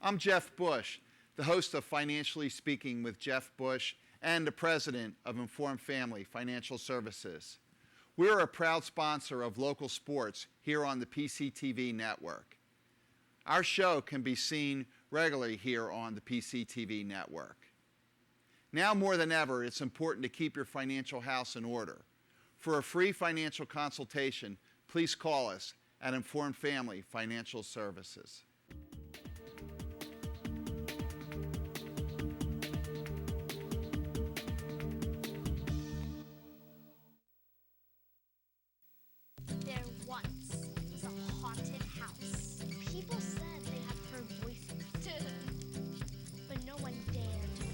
I'm Jeff Bush, the host of Financially Speaking with Jeff Bush and the president of Informed Family Financial Services. We're a proud sponsor of local sports here on the PCTV network. Our show can be seen regularly here on the PCTV network. Now more than ever, it's important to keep your financial house in order. For a free financial consultation, please call us at Informed Family Financial Services. There once was a haunted house. People said they had heard voices, but no one dared to go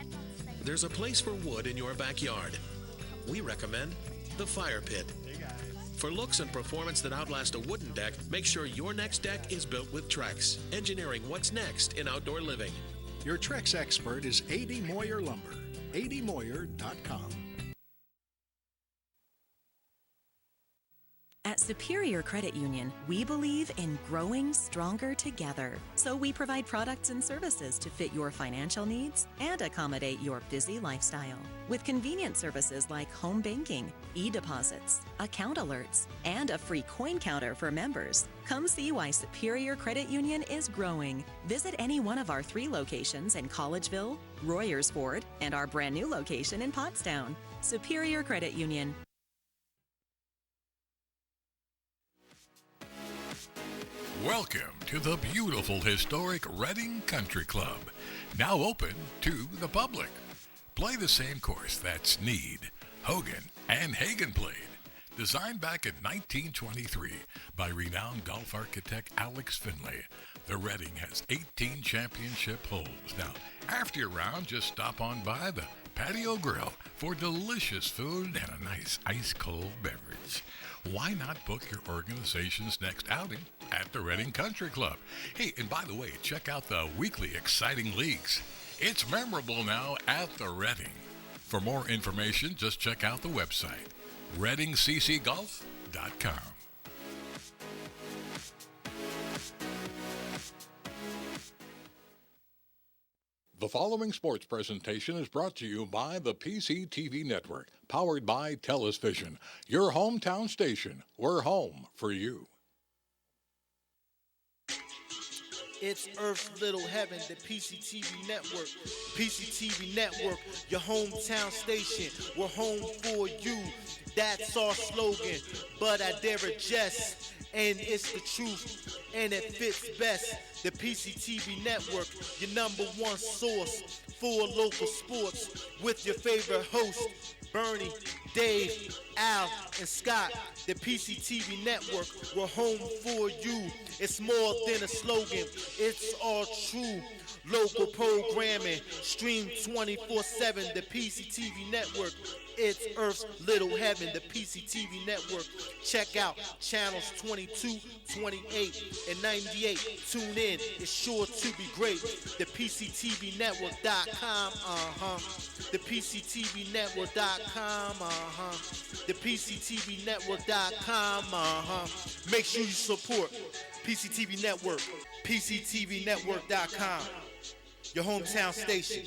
inside. There's a place for wood in your backyard. We recommend the Fire Pit. For looks and performance that outlast a wooden deck, make sure your next deck is built with Trex, engineering what's next in outdoor living. Your Trex expert is A.D. Moyer Lumber. admoyer.com. At Superior Credit Union, we believe in growing stronger together. So we provide products and services to fit your financial needs and accommodate your busy lifestyle. With convenient services like home banking, e-deposits, account alerts, and a free coin counter for members. Come see why Superior Credit Union is growing. Visit any one of our 3 locations in Collegeville, Royersford, and our brand new location in Pottstown. Superior Credit Union. Welcome to the beautiful historic Reading Country Club, now open to the public. Play the same course that Snead, Hogan, and Hagen played. Designed back in 1923 by renowned golf architect Alex Finlay, the Reading has 18 championship holes. Now, after your round, just stop on by the Patio Grill for delicious food and a nice ice-cold beverage. Why not book your organization's next outing at the Reading Country Club? Hey, and by the way, check out the weekly exciting leagues. It's memorable now at the Reading. For more information, just check out the website, readingccgolf.com. The following sports presentation is brought to you by the PCTV Network, powered by TELUS Vision, your hometown station. We're home for you. It's Earth's Little Heaven, the PCTV Network. PCTV Network, your hometown station. We're home for you. That's our slogan, but I dare jest. And it's the truth, and it fits best. The PCTV Network, your #1 source for local sports, with your favorite hosts, Bernie, Dave, Al, and Scott. The PCTV Network, we're home for you. It's more than a slogan, it's all true. Local programming, stream 24/7, the PCTV Network. It's Earth's Little Heaven, the PCTV Network. Check out channels 22, 28, and 98. Tune in, it's sure to be great. The PCTVnetwork.com, The PCTVnetwork.com, The PCTVnetwork.com, Make sure you support PCTV Network, PCTVnetwork.com, your hometown station.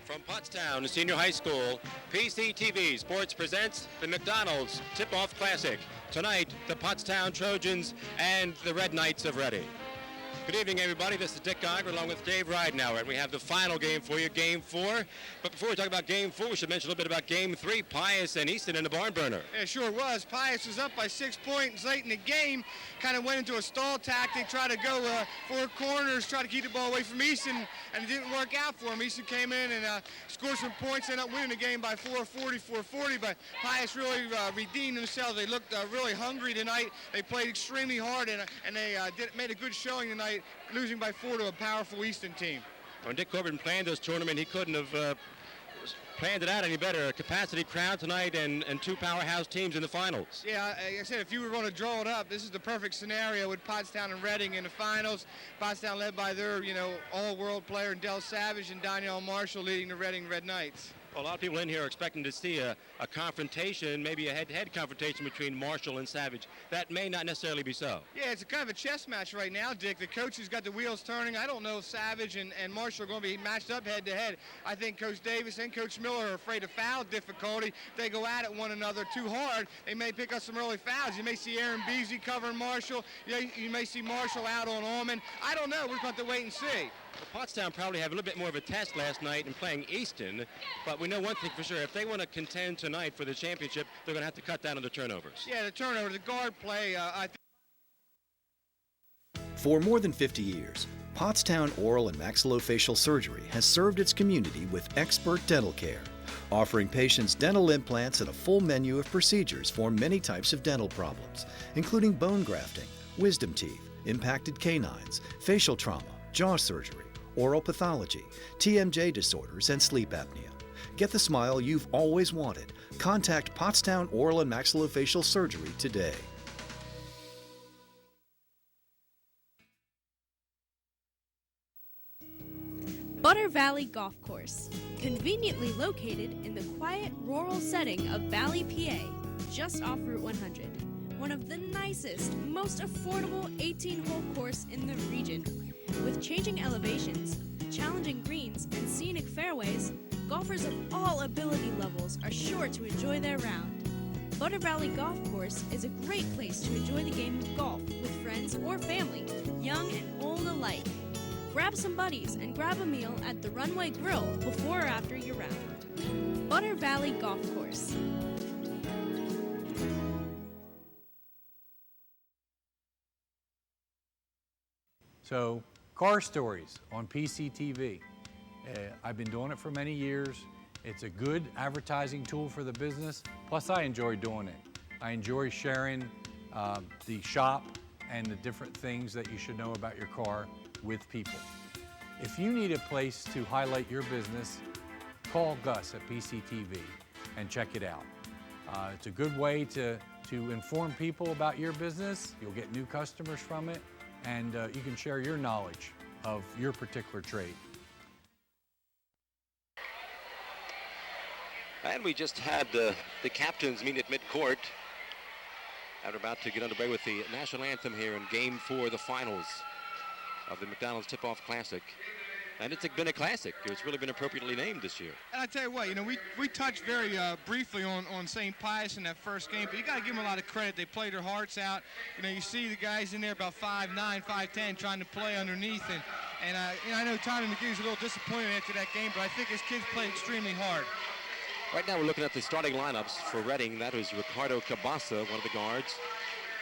From Pottstown Senior High School, PCTV Sports presents the McDonald's Tip-Off Classic. Tonight, the Pottstown Trojans and the Red Knights of Reading. Good evening, everybody. This is Dick Geiger along with Dave Ridenauer, and we have the final game for you, Game 4. But before we talk about Game 4, we should mention a little bit about Game 3, Pius and Easton in the barn burner. Yeah, sure was. Pius was up by 6 points late in the game, kind of went into a stall tactic, tried to go 4 corners, tried to keep the ball away from Easton, and it didn't work out for him. Easton came in and scored some points, ended up winning the game by 440, but Pius really redeemed themselves. They looked really hungry tonight. They played extremely hard, and they made a good showing tonight, losing by 4 to a powerful Easton team. When Dick Corbin planned this tournament, he couldn't have planned it out any better. A capacity crowd tonight and two powerhouse teams in the finals. Yeah, like I said, if you were going to draw it up, this is the perfect scenario with Pottstown and Reading in the finals. Pottstown led by their, all-world player Del Savage and Danielle Marshall leading the Reading Red Knights. Well, a lot of people in here are expecting to see a confrontation, maybe a head-to-head confrontation between Marshall and Savage. That may not necessarily be so. Yeah, it's a kind of a chess match right now, Dick. The coach has got the wheels turning. I don't know if Savage and Marshall are going to be matched up head-to-head. I think Coach Davis and Coach Miller are afraid of foul difficulty. If they go at it one another too hard, they may pick up some early fouls. You may see Aaron Beasley covering Marshall. You may see Marshall out on Allman. I don't know. We're going to have to wait and see. Well, Pottstown probably had a little bit more of a test last night in playing Easton, but we know one thing for sure. If they want to contend tonight for the championship, they're going to have to cut down on the turnovers. Yeah, the turnover, the guard play, I think. For more than 50 years, Pottstown Oral and Maxillofacial Surgery has served its community with expert dental care, offering patients dental implants and a full menu of procedures for many types of dental problems, including bone grafting, wisdom teeth, impacted canines, facial trauma, jaw surgery, oral pathology, TMJ disorders, and sleep apnea. Get the smile you've always wanted. Contact Pottstown Oral and Maxillofacial Surgery today. Butter Valley Golf Course, conveniently located in the quiet rural setting of Valley, PA, just off Route 100. One of the nicest, most affordable 18-hole course in the region. With changing elevations, challenging greens, and scenic fairways, golfers of all ability levels are sure to enjoy their round. Butter Valley Golf Course is a great place to enjoy the game of golf with friends or family, young and old alike. Grab some buddies and grab a meal at the Runway Grill before or after your round. Butter Valley Golf Course. So, car stories on PCTV. I've been doing it for many years. It's a good advertising tool for the business. Plus, I enjoy doing it. I enjoy sharing the shop and the different things that you should know about your car with people. If you need a place to highlight your business, call Gus at PCTV and check it out. It's a good way to inform people about your business. You'll get new customers from it, and you can share your knowledge of your particular trade. And we just had the captains meet at midcourt. And we're about to get underway with the National Anthem here in Game 4 of the finals of the McDonald's Tip-Off Classic. And it's been a classic. It's really been appropriately named this year. And I tell you what, we touched very briefly on St. Pius in that first game, but you got to give them a lot of credit. They played their hearts out. You see the guys in there about 5'9", 5'10", trying to play underneath. And I know Tommy McGee's a little disappointed after that game, but I think his kids played extremely hard. Right now we're looking at the starting lineups for Reading. That is Ricardo Cabasa, one of the guards.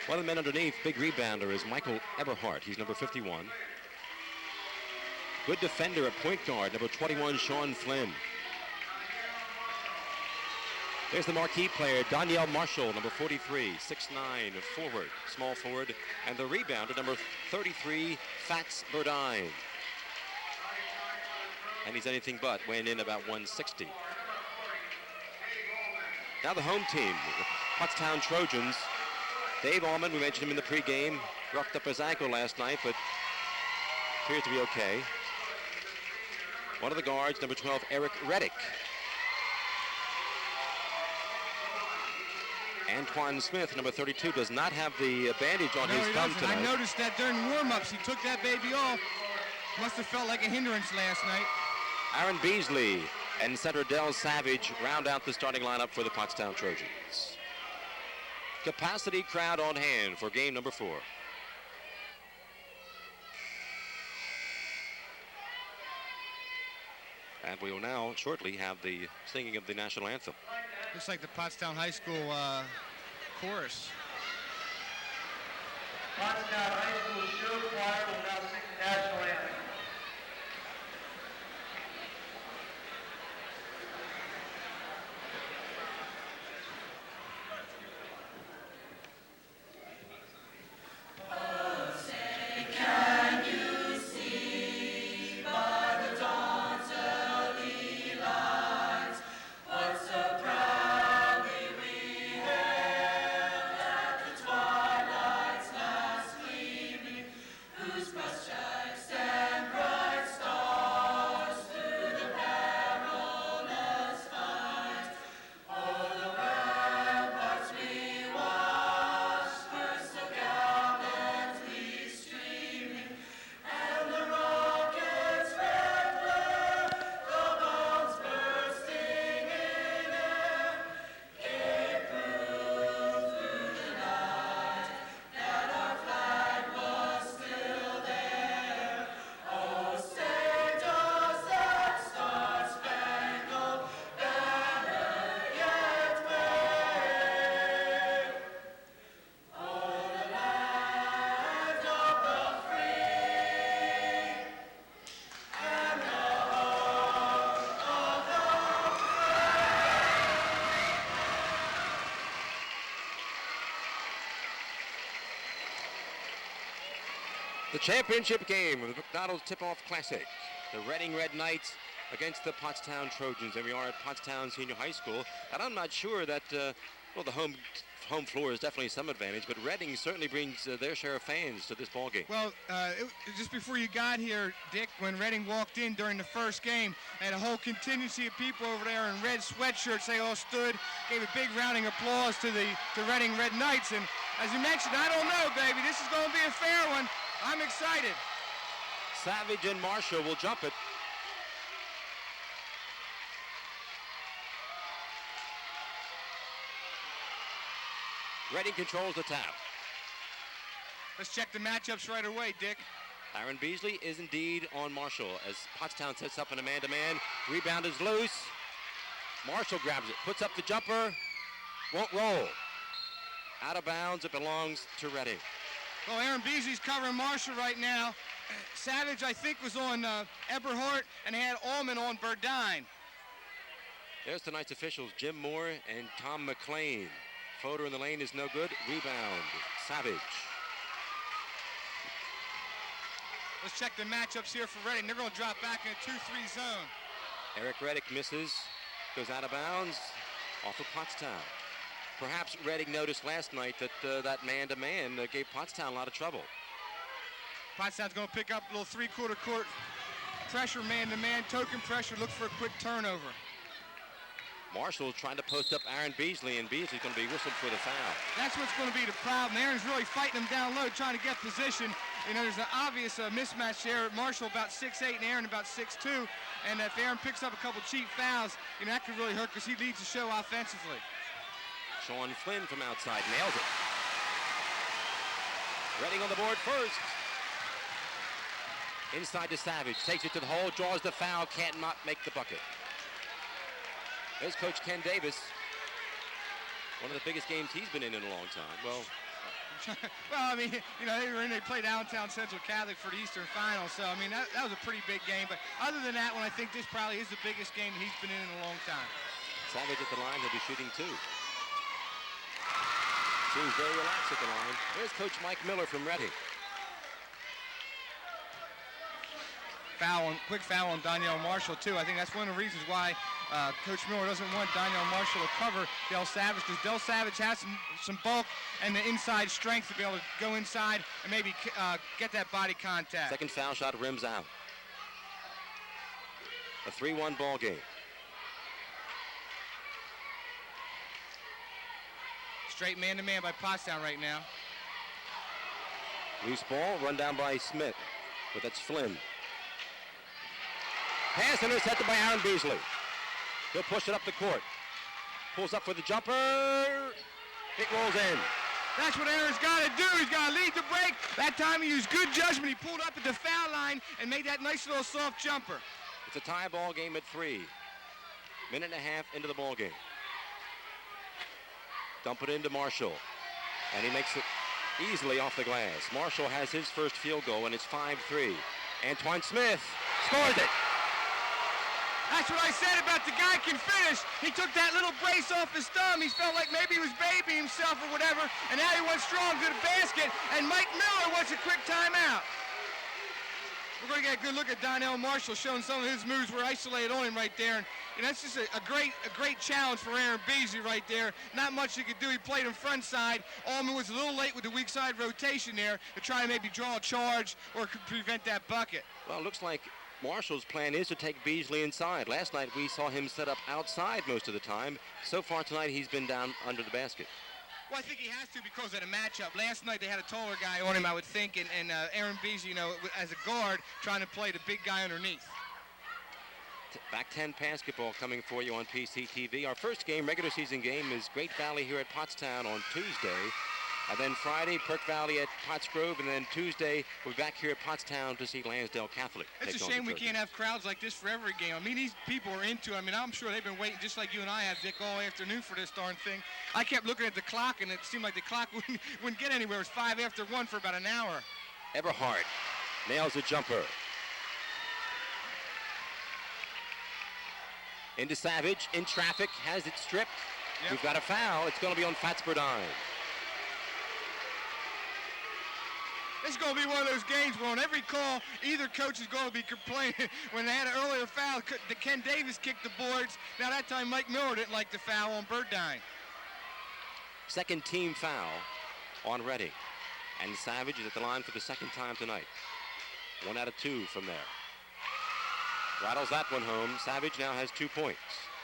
One of the men underneath, big rebounder, is Michael Eberhardt. He's number 51. Good defender at point guard, number 21, Sean Flynn. There's the marquee player, Danielle Marshall, number 43, 6'9", forward, small forward. And the rebounder, number 33, Fats Burdine. And he's anything but, weighing in about 160. Now the home team, the Pottstown Trojans. Dave Allman, we mentioned him in the pregame, roughed up his ankle last night, but appears to be okay. One of the guards, number 12, Eric Reddick. Antoine Smith, number 32, does not have the bandage on his thumb tonight. I noticed that during warm-ups. He took that baby off. Must have felt like a hindrance last night. Aaron Beasley and center Del Savage round out the starting lineup for the Pottstown Trojans. Capacity crowd on hand for game number 4. And we will now shortly have the singing of the National Anthem. Looks like the Pottstown High School chorus. Pottstown High School show choir will now sing the National Anthem. Can you see by the dawn's early light The championship game of the McDonald's Tip-Off Classic. The Reading Red Knights against the Pottstown Trojans. And we are at Pottstown Senior High School. And I'm not sure that, well, the home floor is definitely some advantage, but Reading certainly brings their share of fans to this ball game. Well, just before you got here, Dick, when Reading walked in during the first game, had a whole contingency of people over there in red sweatshirts. They all stood, gave a big rounding applause to the Reading Red Knights. And as you mentioned, I don't know, baby, this is going to be a fair one. I'm excited. Savage and Marshall will jump it. Reading controls the tap. Let's check the matchups right away, Dick. Aaron Beasley is indeed on Marshall as Pottstown sets up in a man-to-man. Rebound is loose. Marshall grabs it, puts up the jumper, won't roll. Out of bounds, it belongs to Reading. Well, Aaron Beasley's covering Marshall right now. Savage, I think, was on Eberhardt, and had Allman on Burdine. There's tonight's officials, Jim Moore and Tom McLean. Floater in the lane is no good. Rebound, Savage. Let's check the matchups here for Reading. They're going to drop back in a 2-3 zone. Eric Reddick misses, goes out of bounds, off of Pottstown. Perhaps Reading noticed last night that that man-to-man gave Pottstown a lot of trouble. Pottstown's going to pick up a little three-quarter court pressure, man-to-man, token pressure, look for a quick turnover. Marshall trying to post up Aaron Beasley, and Beasley's going to be whistled for the foul. That's what's going to be the problem. Aaron's really fighting him down low, trying to get position. You know, there's an obvious mismatch there. Marshall about 6'8", and Aaron about 6'2". And if Aaron picks up a couple cheap fouls, you know, that could really hurt because he leads the show offensively. Sean Flynn from outside nails it. Reading on the board first. Inside to Savage, takes it to the hole, draws the foul, can't not make the bucket. There's Coach Ken Davis. One of the biggest games he's been in a long time. Well, I mean, you know, they played Allentown Central Catholic for the Eastern Final, so, I mean, that was a pretty big game. But other than that one, I think this probably is the biggest game he's been in a long time. Savage at the line, he'll be shooting two. Seems very relaxed at the line. There's Coach Mike Miller from Reading. Quick foul on Donnell Marshall, too. I think that's one of the reasons why Coach Miller doesn't want Donnell Marshall to cover Del Savage, because Del Savage has some bulk and the inside strength to be able to go inside and maybe get that body contact. Second foul shot rims out. A 3-1 ball game. Straight man-to-man by Pottstown right now. Loose ball, run down by Smith, but that's Flynn. Pass intercepted by Aaron Beasley. He'll push it up the court. Pulls up for the jumper. It rolls in. That's what Aaron's got to do. He's got to lead the break. That time he used good judgment. He pulled up at the foul line and made that nice little soft jumper. It's a tie ball game at 3. Minute and a half into the ball game. Dump it into Marshall. And he makes it easily off the glass. Marshall has his first field goal, and it's 5-3. Antoine Smith scores it. That's what I said about the guy can finish. He took that little brace off his thumb. He felt like maybe he was babying himself or whatever, and now he went strong to the basket, and Mike Miller wants a quick timeout. We're going to get a good look at Donnell Marshall showing some of his moves. We're isolated on him right there. And that's just a great challenge for Aaron Beasley right there. Not much he could do. He played him front side. Allman was a little late with the weak side rotation there to try to maybe draw a charge or prevent that bucket. Well, it looks like Marshall's plan is to take Beasley inside. Last night we saw him set up outside most of the time. So far tonight he's been down under the basket. Well, I think he has to because of the matchup. Last night they had a taller guy on him, I would think, and Aaron Beasley, you know, as a guard, trying to play the big guy underneath. Back 10 basketball coming for you on PCTV. Our first game, regular season game, is Great Valley here at Pottstown on Tuesday. And then Friday, Perk Valley at Pottsgrove, and then Tuesday, we're back here at Pottstown to see Lansdale Catholic. It's a shame we can't have crowds like this for every game. I mean, these people are into it. I mean, I'm sure they've been waiting just like you and I have, Dick, all afternoon for this darn thing. I kept looking at the clock, and it seemed like the clock wouldn't get anywhere. It was 5 after 1 for about an hour. Eberhardt nails a jumper. Into Savage, in traffic, has it stripped. Yep. We've got a foul. It's going to be on Fats Burdine. This is going to be one of those games where on every call, either coach is going to be complaining. When they had an earlier foul, Ken Davis kicked the boards. Now that time Mike Miller didn't like the foul on Burdine. Second team foul on Reading. And Savage is at the line for the second time tonight. 1 out of 2 from there. Rattles that one home. Savage now has 2 points.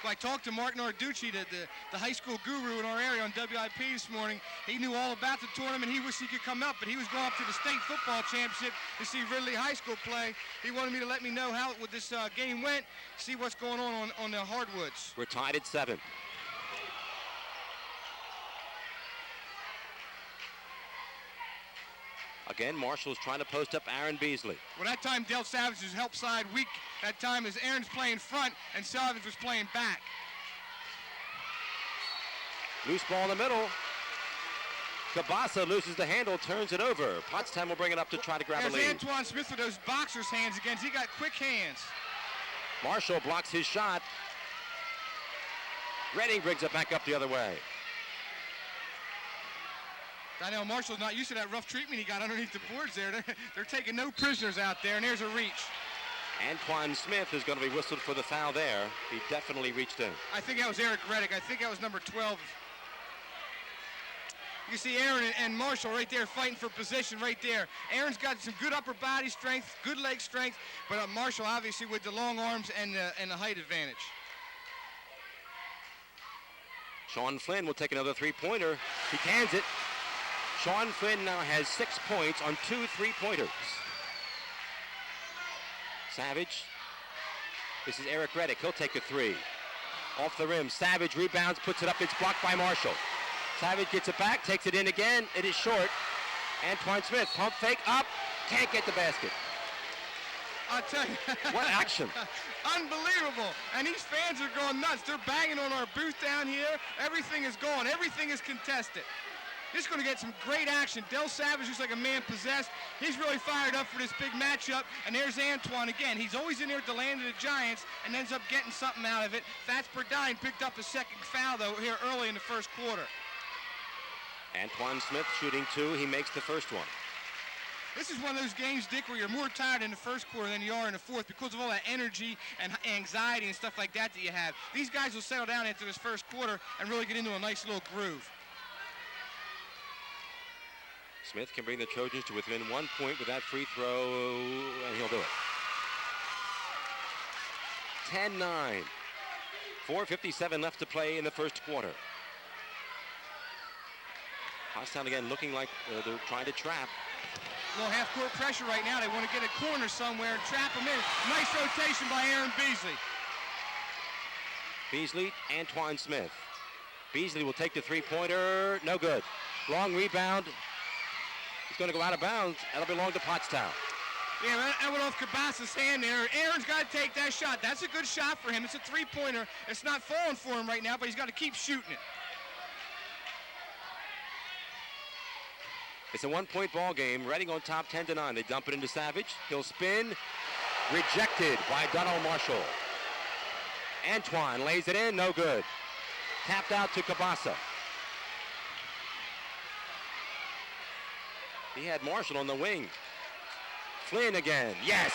I talked to Mark Narducci, the high school guru in our area on WIP this morning. He knew all about the tournament. He wished he could come up, but he was going up to the state football championship to see Ridley High School play. He wanted me to let me know how this game went, see what's going on the hardwoods. We're tied at 7. Again, Marshall's trying to post up Aaron Beasley. Well, that time Del Savage's help side weak. That time as Aaron's playing front and Savage was playing back. Loose ball in the middle. Cabasa loses the handle, turns it over. Pottstown will bring it up to try to grab a lead. There's Antoine Smith with those boxer's hands again. He got quick hands. Marshall blocks his shot. Reading brings it back up the other way. Donnell Marshall's not used to that rough treatment he got underneath the boards there. They're taking no prisoners out there, and there's a reach. Antoine Smith is going to be whistled for the foul there. He definitely reached in. I think that was Eric Reddick. I think that was number 12. You see Aaron and Marshall right there fighting for position right there. Aaron's got some good upper body strength, good leg strength, but Marshall obviously with the long arms and the height advantage. Sean Flynn will take another three-pointer. He cans it. Sean Flynn now has 6 points on 2 3-pointers. Savage. This is Eric Reddick. He'll take a 3. Off the rim. Savage rebounds, puts it up. It's blocked by Marshall. Savage gets it back, takes it in again. It is short. Antoine Smith, pump fake up. Can't get the basket. I'll tell you. What action. Unbelievable. And these fans are going nuts. They're banging on our booth down here. Everything is going. Everything is contested. This is going to get some great action. Del Savage looks like a man possessed. He's really fired up for this big matchup. And there's Antoine again. He's always in there at the land of the Giants and ends up getting something out of it. Fats Burdine picked up a second foul, though, here early in the first quarter. Antoine Smith shooting 2. He makes the first one. This is one of those games, Dick, where you're more tired in the first quarter than you are in the fourth because of all that energy and anxiety and stuff like that you have. These guys will settle down after this first quarter and really get into a nice little groove. Smith can bring the Trojans to within 1 point with that free throw, and he'll do it. 10-9. 4:57 left to play in the first quarter. Pottstown again looking like they're trying to trap. A little half-court pressure right now. They want to get a corner somewhere and trap them in. Nice rotation by Aaron Beasley. Beasley, Antoine Smith. Beasley will take the three-pointer. No good. Long rebound. He's going to go out of bounds. That'll belong to Pottstown. Yeah, that went off Cabasa's hand there. Aaron's got to take that shot. That's a good shot for him. It's a three-pointer. It's not falling for him right now, but he's got to keep shooting it. It's a one-point ball game. Reading on top 10-9. They dump it into Savage. He'll spin. Rejected by Donald Marshall. Antoine lays it in. No good. Tapped out to Cabasa. He had Marshall on the wing. Flynn again. Yes.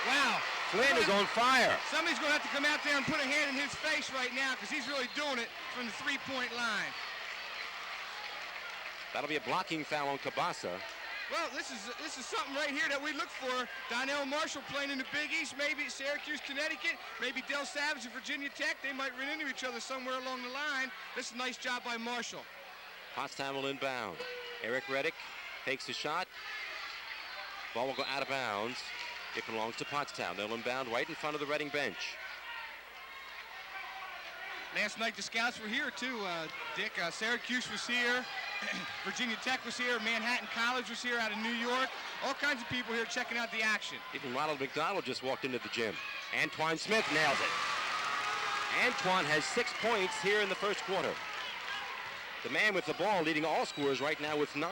Wow. Flynn is on fire. Somebody's going to have to come out there and put a hand in his face right now because he's really doing it from the three-point line. That'll be a blocking foul on Cabasa. Well, this is something right here that we look for. Donnell Marshall playing in the Big East, maybe Syracuse, Connecticut, maybe Del Savage and Virginia Tech. They might run into each other somewhere along the line. This is a nice job by Marshall. Pottstown will inbound. Eric Reddick takes the shot. Ball will go out of bounds. It belongs to Pottstown. They'll inbound right in front of the Reading bench. Last night the scouts were here too, Dick. Syracuse was here. Virginia Tech was here. Manhattan College was here out of New York. All kinds of people here checking out the action. Even Ronald McDonald just walked into the gym. Antoine Smith nails it. Antoine has 6 points here in the first quarter. The man with the ball leading all scorers right now with 9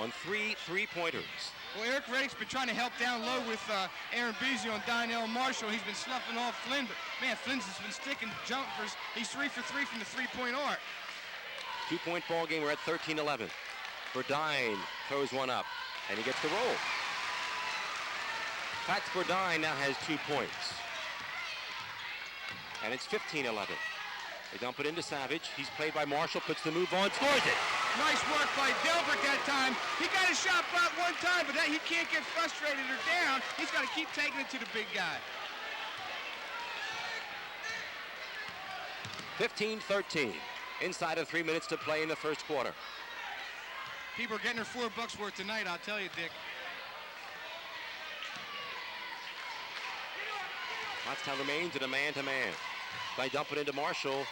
on 3 3-pointers. Well, Eric Reddick's been trying to help down low with Aaron Beasley on Donnell Marshall. He's been sloughing off Flynn, but man, Flynn's has been sticking jumpers. He's 3 for 3 from the three-point arc. 2-point ball game. We're at 13-11. Burdine throws one up. and he gets the roll. Pat Burdine now has 2 points. And it's 15-11. They dump it into Savage. He's played by Marshall, puts the move on, scores it. Nice work by Delbert that time. He got his shot blocked one time, but he can't get frustrated or down. He's got to keep taking it to the big guy. 15-13. Inside of 3 minutes to play in the first quarter. People are getting their $4 worth tonight, I'll tell you, Dick. Pottstown remains in a man-to-man. They dump it into Marshall.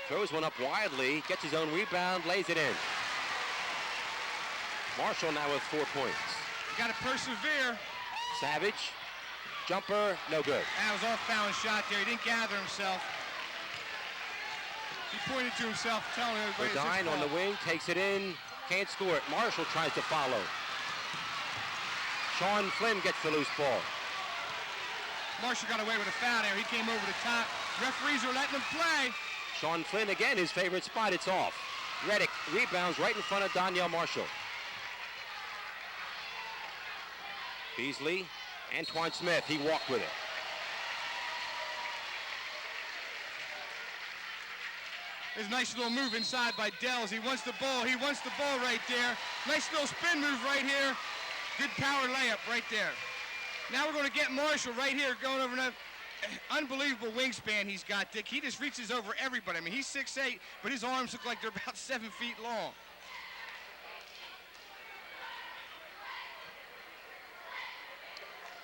Throws one up wildly, gets his own rebound, lays it in. Marshall now with 4 points. Got to persevere. Savage, jumper, no good. That was off-balance shot there. He didn't gather himself. He pointed to himself, telling everybody it's his Burdine on fault. the wing, takes it in, can't score it. Marshall tries to follow. Sean Flynn gets the loose ball. Marshall got away with a foul there. He came over the top. Referees are letting him play. Sean Flynn, again, his favorite spot, it's off. Reddick rebounds right in front of Donyell Marshall. Beasley, Antoine Smith, he walked with it. There's a nice little move inside by Dells. He wants the ball. He wants the ball right there. Nice little spin move right here. Good power layup right there. Now we're going to get Marshall right here going over an unbelievable wingspan he's got, Dick. He just reaches over everybody. I mean, he's 6'8", but his arms look like they're about 7 feet long.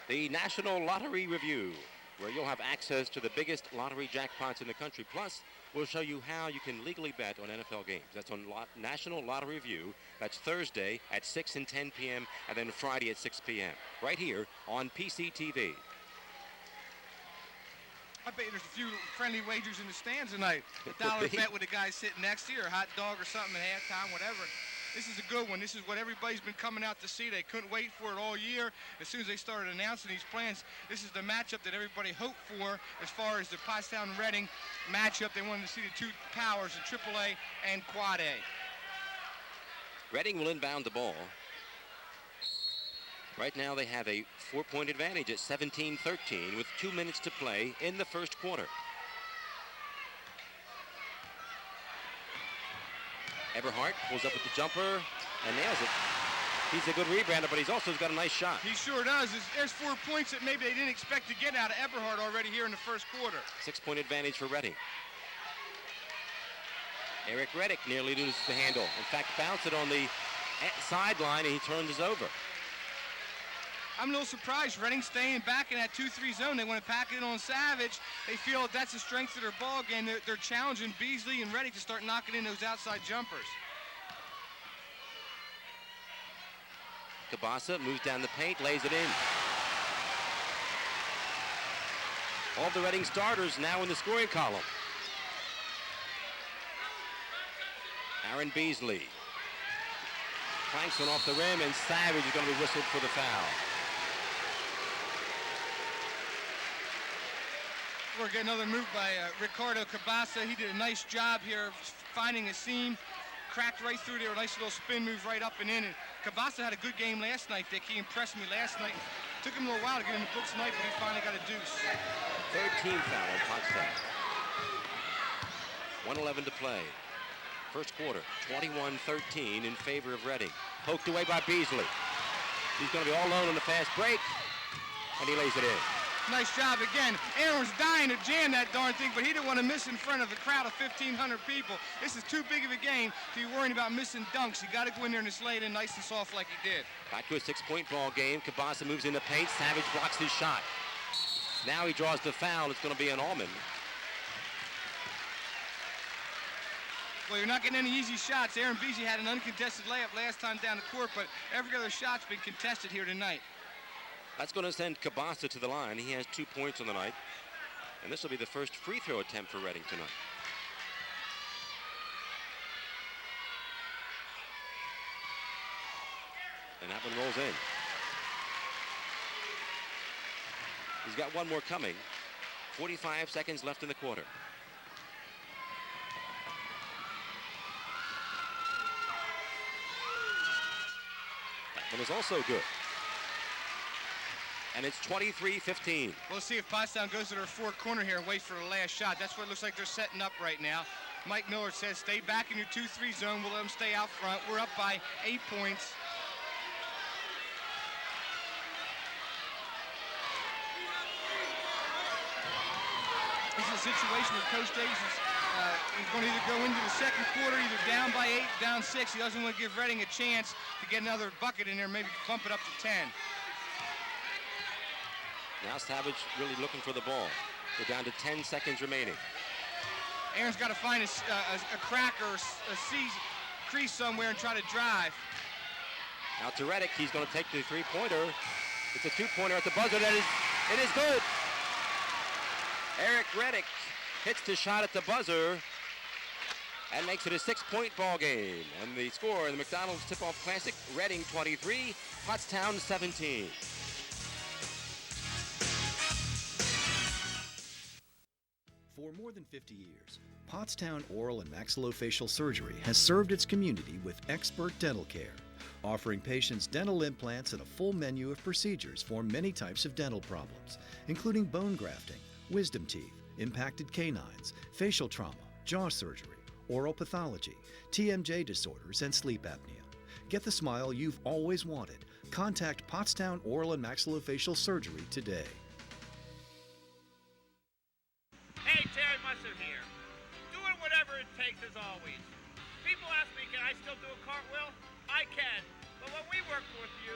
The National Lottery Review, where you'll have access to the biggest lottery jackpots in the country. Plus, we'll show you how you can legally bet on NFL games. That's on National Lottery Review. That's Thursday at 6 and 10 p.m. and then Friday at 6 p.m. right here on PCTV. I bet there's a few friendly wagers in the stands tonight. A dollar bet with the guy sitting next to you, or a hot dog or something at halftime, whatever. This is a good one. This is what everybody's been coming out to see. They couldn't wait for it all year. As soon as they started announcing these plans, this is the matchup that everybody hoped for as far as the Pottstown-Reading matchup. They wanted to see the two powers, the AAA and Quad A. Reading will inbound the ball. Right now they have a 4-point advantage at 17-13 with 2 minutes to play in the first quarter. Eberhardt pulls up with the jumper and nails it. He's a good rebounder, but he's also got a nice shot. He sure does. There's 4 points that maybe they didn't expect to get out of Eberhardt already here in the first quarter. 6-point advantage for Reading. Eric Reddick nearly loses the handle. In fact, bounced it on the sideline and he turns us over. I'm a little surprised. Reading staying back in that 2-3 zone. They want to pack it on Savage. They feel that's the strength of their ball game. They're challenging Beasley and Reddick to start knocking in those outside jumpers. Cabasa moves down the paint, lays it in. All the Reading starters now in the scoring column. Aaron Beasley clanks one off the rim, and Savage is going to be whistled for the foul. We're getting another move by Ricardo Cabasa. He did a nice job here of finding a seam, cracked right through there, a nice little spin move right up and in. And Cabasa had a good game last night, Dick. He impressed me last night. Took him a little while to get in the books tonight, but he finally got a deuce. Third team foul on Pottstown. 1:11 to play. First quarter, 21-13 in favor of Reading. Poked away by Beasley. He's going to be all alone on the fast break, and he lays it in. Nice job again. Aaron was dying to jam that darn thing, but he didn't want to miss in front of a crowd of 1,500 people. This is too big of a game to be worrying about missing dunks. You got to go in there and slay it in nice and soft like he did. Back to a 6-point ball game. Cabasa moves in the paint. Savage blocks his shot. Now he draws the foul. It's going to be an Allman. Well, you're not getting any easy shots. Aaron Beasley had an uncontested layup last time down the court, but every other shot's been contested here tonight. That's going to send Cabasa to the line. He has 2 points on the night. And this will be the first free throw attempt for Reading tonight. And that one rolls in. He's got one more coming. 45 seconds left in the quarter. one is also good. And it's 23-15. We'll see if Pottstown goes to their fourth corner here and waits for the last shot. That's what it looks like they're setting up right now. Mike Miller says stay back in your 2-3 zone. We'll let them stay out front. We're up by 8 points. This is a situation where Coach Davies is going to either go into the second quarter either down by 8, down 6. He doesn't want to give Reading a chance to get another bucket in there, maybe bump it up to 10. Now Savage really looking for the ball. We're down to 10 seconds remaining. Aaron's got to find a crack or a crease somewhere and try to drive. Out to Reddick. He's going to take the three-pointer. It's a two-pointer at the buzzer. It is good. Eric Reddick hits the shot at the buzzer and makes it a 6-point ball game. And the score in the McDonald's Tip-Off Classic, Reading 23, Pottstown 17. For more than 50 years, Pottstown Oral and Maxillofacial Surgery has served its community with expert dental care, offering patients dental implants and a full menu of procedures for many types of dental problems, including bone grafting, wisdom teeth, impacted canines, facial trauma, jaw surgery, oral pathology, TMJ disorders, and sleep apnea. Get the smile you've always wanted. Contact Pottstown Oral and Maxillofacial Surgery today. Hey, Terry Musser here. Doing whatever it takes as always. People ask me, can I still do a cartwheel? I can. But when we work with you,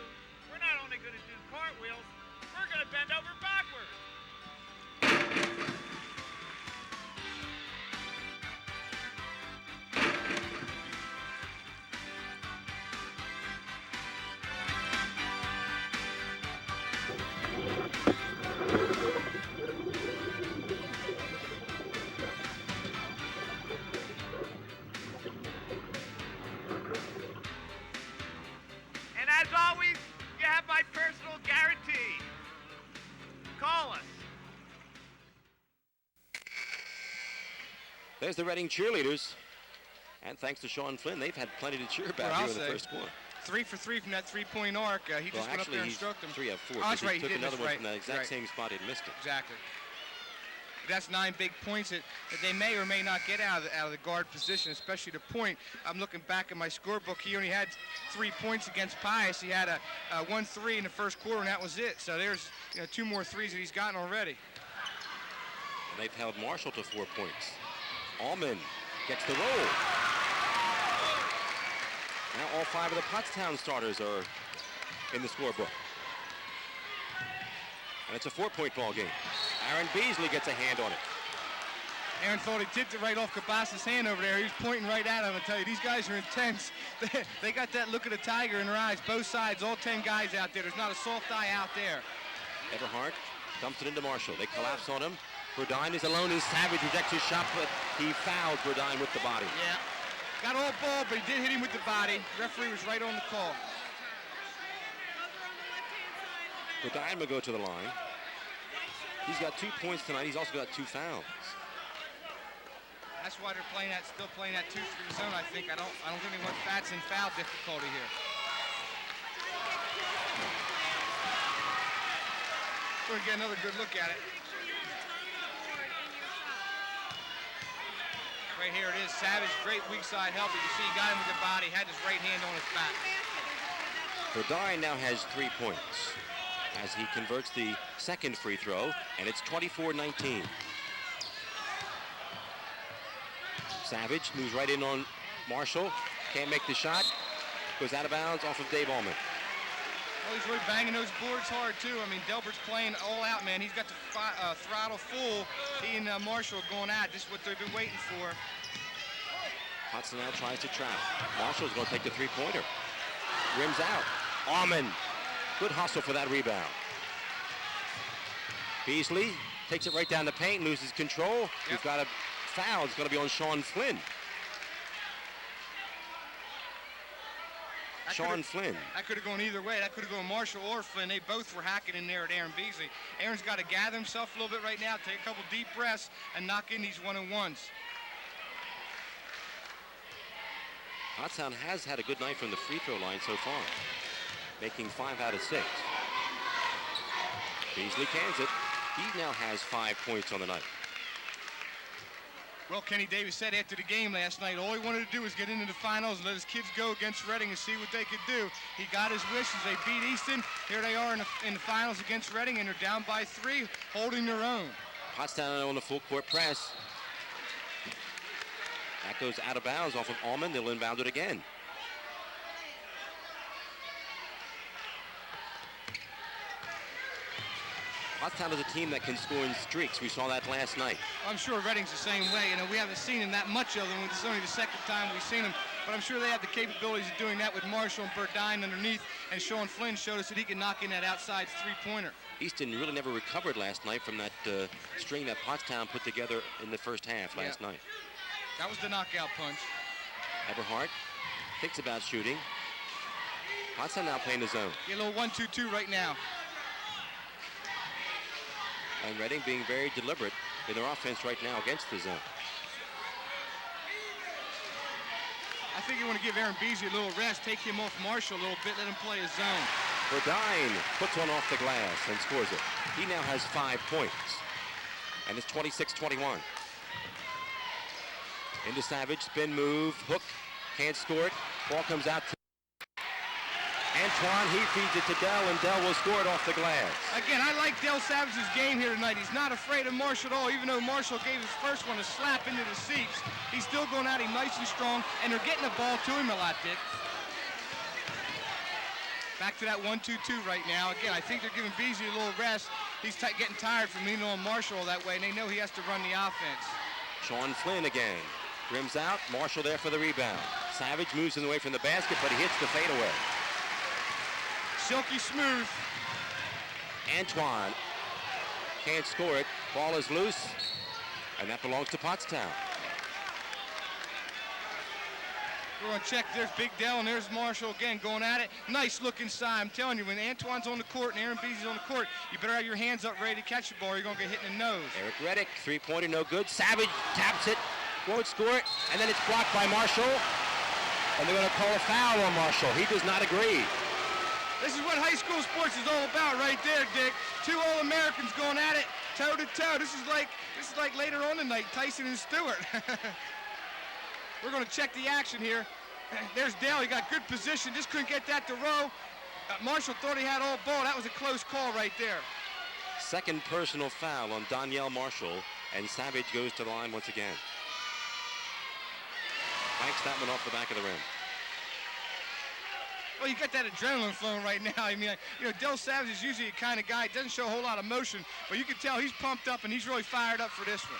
we're not only going to do cartwheels, we're going to bend over backwards. As always, you have my personal guarantee. Call us. There's the Reading cheerleaders. And thanks to Sean Flynn, they've had plenty to cheer about here in the first quarter. 3 for 3 from that three-point arc. He just went up there and stroked them. 3 of 4. Oh, that's right. He took another one right. from that exact same spot. He missed it. Exactly. That's 9 big points that they may or may not get out of the guard position, especially the point. I'm looking back at my scorebook. He only had 3 points against Pius. He had a 1-3 in the first quarter, and that was it. So there's 2 more threes that he's gotten already. And they've held Marshall to 4 points. Allman gets the roll. Now all 5 of the Pottstown starters are in the scorebook. And it's a 4-point ball game. Aaron Beasley gets a hand on it. Aaron thought he tipped it right off Cabas's hand over there. He was pointing right at him. I tell you, these guys are intense. They got that look of the tiger in their eyes, both sides, all 10 guys out there. There's not a soft eye out there. Everhart dumps it into Marshall. They collapse on him. Burdine is alone, and Savage rejects his shot, but he fouled Burdine with the body. Yeah. Got all ball, but he did hit him with the body. Referee was right on the call. Burdine will go to the line. He's got 2 points tonight. He's also got 2 fouls. That's why they're still playing that 2-3 zone. I think I don't think they want Fats in foul difficulty here. We're gonna get another good look at it. Right here it is. Savage, great weak side help. You see, he got him with the body, had his right hand on his back. Burdine now has 3 points as he converts the second free throw, and it's 24-19. Savage moves right in on Marshall. Can't make the shot. Goes out of bounds off of Dave Allman. Well, he's really banging those boards hard, too. I mean, Delbert's playing all out, man. He's got the throttle full. He and Marshall are going at it. This is what they've been waiting for. Hudson now tries to trap. Marshall's going to take the three-pointer. Rims out. Allman. Good hustle for that rebound. Beasley takes it right down the paint, loses control. Yep. He's got a foul. It's going to be on Sean Flynn. Flynn. That could have gone either way. That could have gone Marshall or Flynn. They both were hacking in there at Aaron Beasley. Aaron's got to gather himself a little bit right now, take a couple deep breaths, and knock in these one-on-ones. Pottstown has had a good night from the free throw line so far. making 5 out of 6. Beasley cans it. He now has 5 points on the night. Well, Kenny Davis said after the game last night, all he wanted to do was get into the finals and let his kids go against Reading and see what they could do. He got his wishes. They beat Easton. Here they are in the finals against Reading, and they're down by 3, holding their own. Pottstown on the full court press. That goes out of bounds off of Allman. They'll inbound it again. Pottstown is a team that can score in streaks. We saw that last night. I'm sure Reading's the same way. You know, we haven't seen him that much of them. This is only the second time we've seen him, but I'm sure they have the capabilities of doing that with Marshall and Burdine underneath, and Sean Flynn showed us that he can knock in that outside three-pointer. Easton really never recovered last night from that string that Pottstown put together in the first half last night. That was the knockout punch. Eberhardt thinks about shooting. Pottstown now playing the zone. Get a little 1-2-2 right now. And Reading being very deliberate in their offense right now against the zone. I think you want to give Aaron Beasley a little rest, take him off Marshall a little bit, let him play his zone. Burdine puts one off the glass and scores it. He now has 5 points. And it's 26-21. Into Savage, spin move, hook, can't score it. Ball comes out to Antoine, he feeds it to Dell, and Dell will score it off the glass. Again, I like Dell Savage's game here tonight. He's not afraid of Marshall at all, even though Marshall gave his first one a slap into the seats. He's still going at him nice and strong, and they're getting the ball to him a lot, Dick. Back to that 1-2-2 right now. Again, I think they're giving Beasley a little rest. He's getting tired from leaning on Marshall that way, and they know he has to run the offense. Sean Flynn again. Rims out, Marshall there for the rebound. Savage moves in the way from the basket, but he hits the fadeaway. Silky smooth. Antoine can't score it. Ball is loose, and that belongs to Pottstown. We're going to check. There's Big Dell, and there's Marshall again going at it. Nice look inside. I'm telling you, when Antoine's on the court and Aaron Beasley's on the court, you better have your hands up ready to catch the ball or you're going to get hit in the nose. Eric Reddick, three-pointer, no good. Savage taps it, won't score it, and then it's blocked by Marshall. And they're going to call a foul on Marshall. He does not agree. This is what high school sports is all about right there, Dick. 2 All-Americans going at it, toe-to-toe. This is like later on tonight, Tyson and Stewart. We're going to check the action here. There's Dale. He got good position. Just couldn't get that to row. Marshall thought he had all ball. That was a close call right there. Second personal foul on Danielle Marshall, and Savage goes to the line once again. Banks that one off the back of the rim. Well, you got that adrenaline flowing right now. I mean, you know, Del Savage is usually the kind of guy that doesn't show a whole lot of motion, but you can tell he's pumped up and he's really fired up for this one.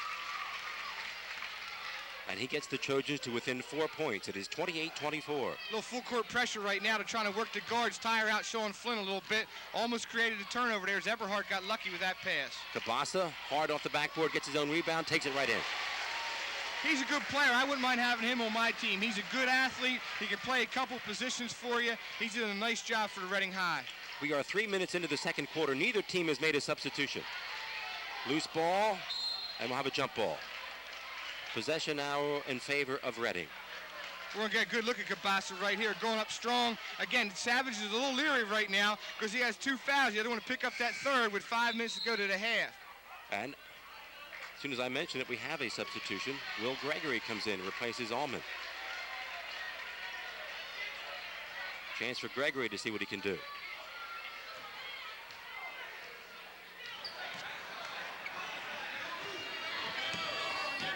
And he gets the Trojans to within 4 points. It is 28-24. A little full court pressure right now to try to work the guards, tire out Sean Flynn a little bit. Almost created a turnover there as Eberhardt got lucky with that pass. Kabasa, hard off the backboard, gets his own rebound, takes it right in. He's a good player. I wouldn't mind having him on my team. He's a good athlete. He can play a couple positions for you. He's doing a nice job for the Reading High. We are 3 minutes into the second quarter. Neither team has made a substitution. Loose ball, and we'll have a jump ball. Possession now in favor of Reading. We're going to get a good look at Kabasa right here, going up strong. Again, Savage is a little leery right now because he has 2 fouls. He doesn't want to pick up that third with 5 minutes to go to the half. And as soon as I mention it, we have a substitution. Will Gregory comes in, replaces Allman. Chance for Gregory to see what he can do.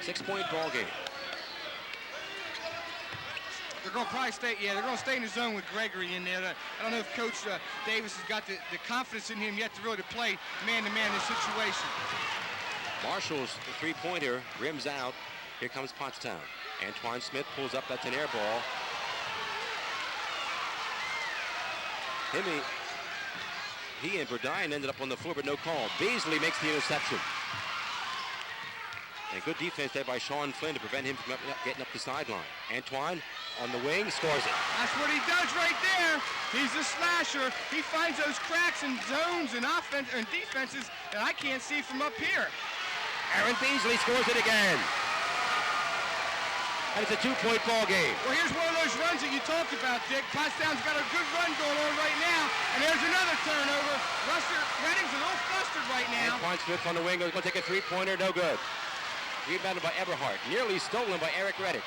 Six-point ball game. They're going to probably stay, they're going to stay in the zone with Gregory in there. I don't know if Coach Davis has got the confidence in him yet to really play man-to-man in this situation. Marshall's three-pointer rims out. Here comes Pottstown. Antoine Smith pulls up. That's an air ball. He and Burdine ended up on the floor, but no call. Beasley makes the interception. And good defense there by Sean Flynn to prevent him from getting up the sideline. Antoine on the wing, scores it. That's what he does right there. He's a slasher. He finds those cracks in zones and offense and defenses that I can't see from up here. Aaron Beasley scores it again. and it's a 2-point ball game. Well, here's one of those runs that you talked about, Dick. Pottstown's got a good run going on right now, and there's another turnover. Redding's a little flustered right now. Antoine Smith on the wing goes going to take a 3-pointer, no good. Rebounded by Eberhardt, nearly stolen by Eric Reddick.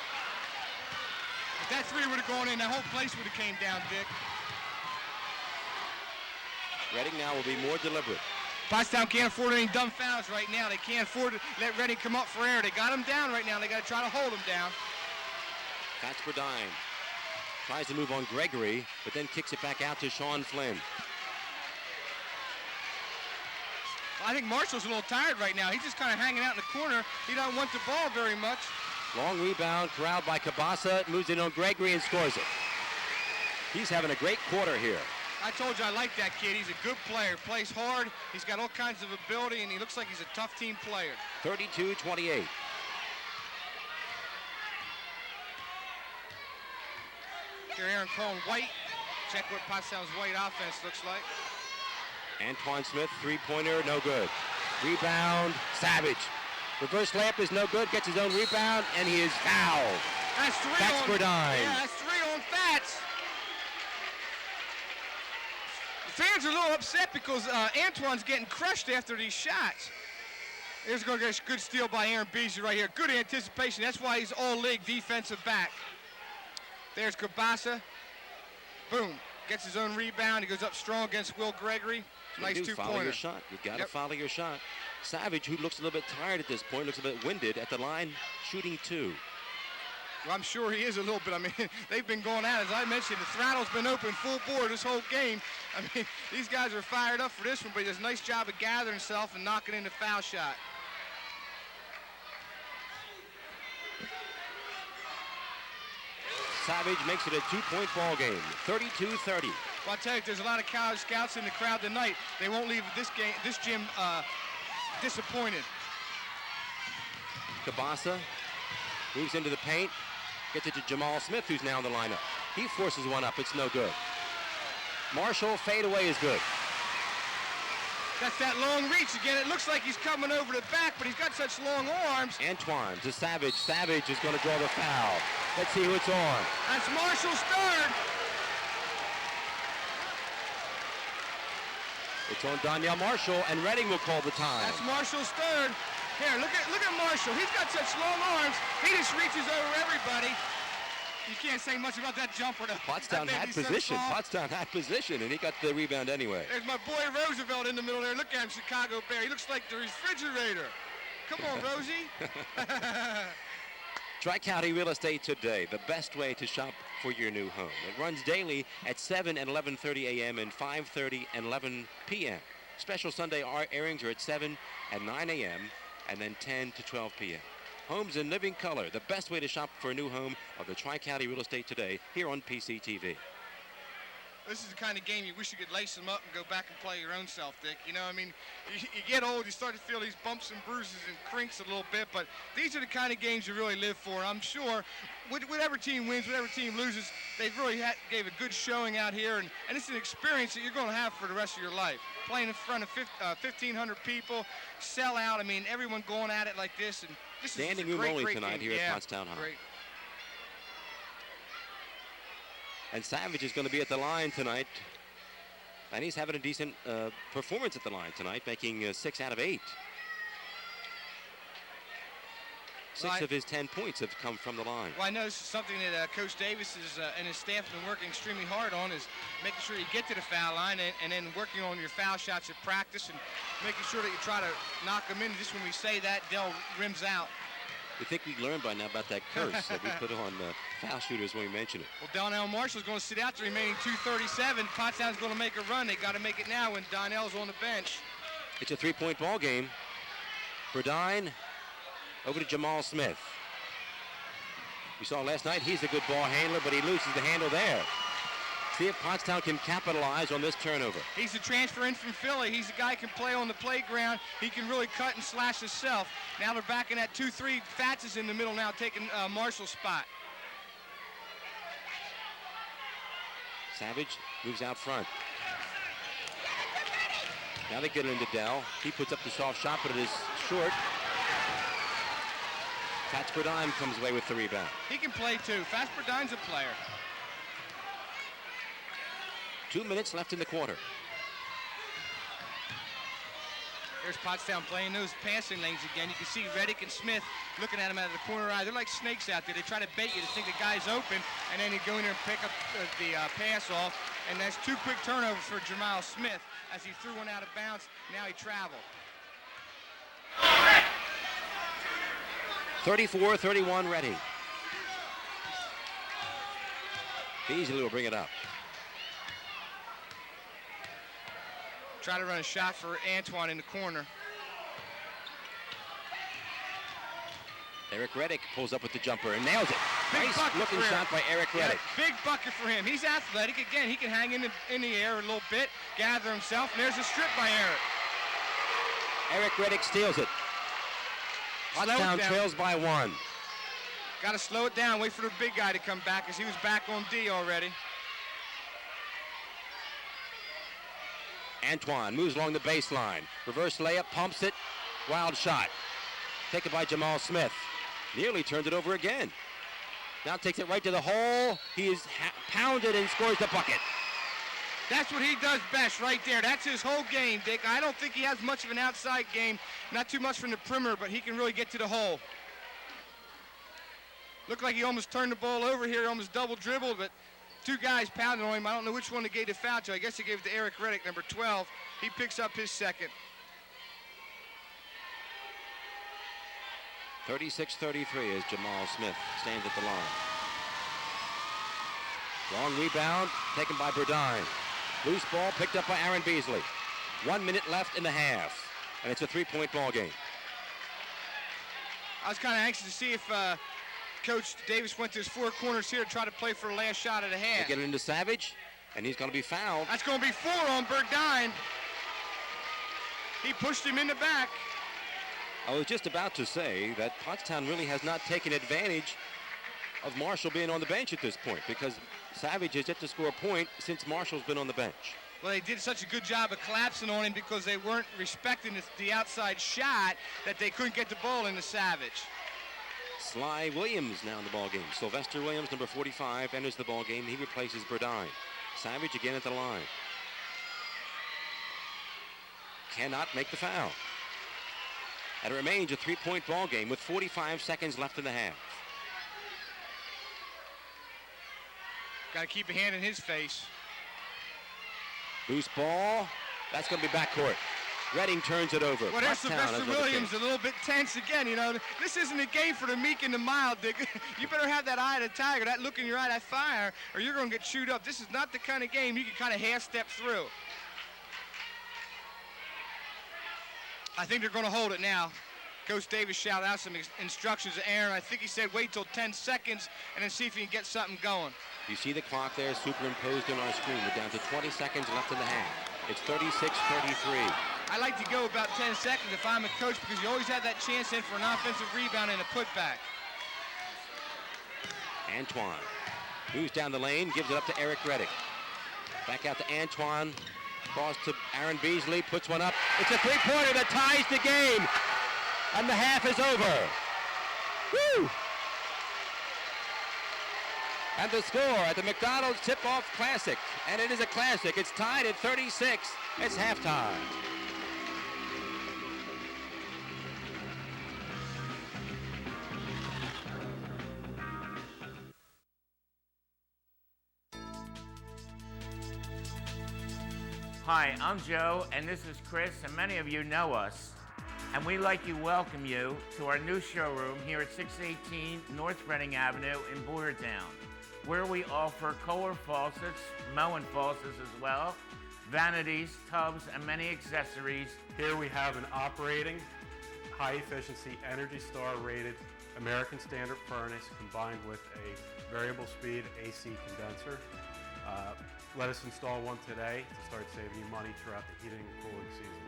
If that three would have gone in, that whole place would have came down, Dick. Redding now will be more deliberate. Pottstown can't afford any dumb fouls right now. They can't afford to let Redding come up for air. They got him down right now. They got to try to hold him down. That's Burdine. Tries to move on Gregory, but then kicks it back out to Sean Flynn. I think Marshall's a little tired right now. He's just kind of hanging out in the corner. He doesn't want the ball very much. Long rebound, corralled by Cabasa, moves in on Gregory and scores it. He's having a great quarter here. I told you I like that kid. He's a good player. Plays hard. He's got all kinds of ability, and he looks like he's a tough team player. 32-28. Here, Aaron calling white. Check what Pottstown's white offense looks like. Antoine Smith, 3-pointer, no good. Rebound, Savage. Reverse layup is no good, gets his own rebound, and he is fouled. That's three That's on Burdine. Yeah, that's 3 on Fats. The fans are a little upset because Antoine's getting crushed after these shots. Here's going to get a good steal by Aaron Beasley right here. Good anticipation. That's why he's all-league defensive back. There's Cabasa. Boom. Gets his own rebound. He goes up strong against Will Gregory. Nice two-pointer. Follow your shot. You got to follow your shot. Savage, who looks a little bit tired at this point, looks a bit winded at the line, shooting 2. Well, I'm sure he is a little bit. I mean, they've been going at it. As I mentioned, the throttle's been open full bore this whole game. I mean, these guys are fired up for this one, but he does a nice job of gathering himself and knocking in the foul shot. Savage makes it a 2-point ball game, 32-30. Well, I tell you, there's a lot of college scouts in the crowd tonight. They won't leave this gym disappointed. Cabasa moves into the paint, gets it to Jamal Smith, who's now in the lineup. He forces one up, it's no good. Marshall, fadeaway is good. That's that long reach again. It looks like he's coming over the back, but he's got such long arms. Antoine to Savage. Savage is going to draw the foul. Let's see who it's on. That's Marshall's third. It's on Donnell Marshall, and Redding will call the time. That's Marshall's third. Here, look at Marshall. He's got such long arms. He just reaches over everybody. You can't say much about that jumper, though. Pottstown had position. Pottstown had position, and he got the rebound anyway. There's my boy Roosevelt in the middle there. Look at him, Chicago Bear. He looks like the refrigerator. Come on, Rosie. Tri-County Real Estate Today, the best way to shop for your new home. It runs daily at 7 and 11:30 a.m. and 5:30 and 11 p.m. Special Sunday airings are at 7 and 9 a.m. and then 10 to 12 p.m. Homes in living color, the best way to shop for a new home of the Tri-County Real Estate Today here on PCTV. This is the kind of game you wish you could lace them up and go back and play your own self, Dick. You know, I mean, you get old, you start to feel these bumps and bruises and crinks a little bit, but these are the kind of games you really live for. I'm sure whatever team wins, whatever team loses, they've really gave a good showing out here, and it's an experience that you're going to have for the rest of your life. Playing in front of 1,500 people, sell out, I mean, everyone going at it like this, and this Standing is a room great, only great tonight game. here at Pottstown High. Great. And Savage is going to be at the line tonight. And he's having a decent performance at the line tonight, making 6 out of 8. 6 of his 10 points have come from the line. Well, I know this is something that Coach Davis and his staff have been working extremely hard on, is making sure you get to the foul line and then working on your foul shots at practice and making sure that you try to knock them in. Just when we say that, Dell rims out. We think we learned by now about that curse that we put on foul shooters when we mention it. Well, Donnell Marshall's going to sit out the remaining 2:37. Pottstown's going to make a run. They got to make it now when Donnell's on the bench. It's a 3-point ball game. Burdine over to Jamal Smith. We saw last night he's a good ball handler, but he loses the handle there. See if Pottstown can capitalize on this turnover. He's a transfer in from Philly. He's a guy who can play on the playground. He can really cut and slash himself. Now they're back in that 2-3. Fats is in the middle now, taking Marshall's spot. Savage moves out front. Now they get into Dell. He puts up the soft shot, but it is short. Fats Burdine comes away with the rebound. He can play too. Fats Burdine's a player. 2 minutes left in the quarter. There's Pottstown playing those passing lanes again. You can see Reddick and Smith looking at him out of the corner eye. They're like snakes out there. They try to bait you to think the guy's open, and then you go in there and pick up the pass off. And that's 2 quick turnovers for Jamal Smith as he threw one out of bounds. Now he traveled. 34-31 Reading. Beasley will bring it up. Try to run a shot for Antoine in the corner. Eric Reddick pulls up with the jumper and nails it. Big Nice looking for him. shot by Eric Reddick. Yeah, big bucket for him. He's athletic. Again, he can hang in the air a little bit, gather himself, and there's a strip by Eric. Eric Reddick steals it. Pottstown trails by 1. Got to slow it down. Wait for the big guy to come back as he was back on D already. Antoine moves along the baseline. Reverse layup, pumps it. Wild shot. Taken by Jamal Smith. Nearly turns it over again. Now takes it right to the hole. He is pounded and scores the bucket. That's what he does best right there. That's his whole game, Dick. I don't think he has much of an outside game. Not too much from the perimeter, but he can really get to the hole. Looked like he almost turned the ball over here, almost double dribbled, but 2 guys pounded on him. I don't know which one they gave the foul to. I guess they gave it to Eric Reddick, number 12. He picks up his second. 36-33 as Jamal Smith stands at the line. Long rebound taken by Burdine. Loose ball picked up by Aaron Beasley. 1 minute left in the half, and it's a 3-point ball game. I was kind of anxious to see if Coach Davis went to his 4 corners here to try to play for the last shot of the half. They get it into Savage, and he's going to be fouled. That's going to be 4 on Burdine. He pushed him in the back. I was just about to say that Pottstown really has not taken advantage of Marshall being on the bench at this point, because Savage has yet to score a point since Marshall's been on the bench. Well, they did such a good job of collapsing on him because they weren't respecting the outside shot that they couldn't get the ball into Savage. Sly Williams now in the ball game. Sylvester Williams, number 45, enters the ball game. He replaces Burdine. Savage again at the line. Cannot make the foul. And it remains a 3-point ball game with 45 seconds left in the half. Got to keep a hand in his face. Loose ball. That's going to be backcourt. Reading turns it over. Well, there's Pottstown Sylvester Williams a little bit tense again. You know, this isn't a game for the meek and the mild, Dick. You better have that eye of the tiger, that look in your eye, that fire, or you're going to get chewed up. This is not the kind of game you can kind of half-step through. I think they're going to hold it now. Coach Davis shouted out some instructions to Aaron. I think he said wait till 10 seconds and then see if he can get something going. You see the clock there superimposed on our screen. We're down to 20 seconds left in the half. It's 36-33. I like to go about 10 seconds if I'm a coach because you always have that chance in for an offensive rebound and a putback. Antoine moves down the lane, gives it up to Eric Reddick. Back out to Antoine. Cross to Aaron Beasley, puts one up. It's a 3-pointer that ties the game. And the half is over. Woo! And the score at the McDonald's Tip-Off Classic. And it is a classic. It's tied at 36. It's halftime. Hi, I'm Joe, and this is Chris, and many of you know us. And we'd like to welcome you to our new showroom here at 618 North Reading Avenue in Boyertown, where we offer Kohler faucets, Moen faucets as well, vanities, tubs, and many accessories. Here we have an operating, high-efficiency, Energy Star rated American Standard furnace combined with a variable speed AC condenser. Let us install one today to start saving you money throughout the heating and cooling season.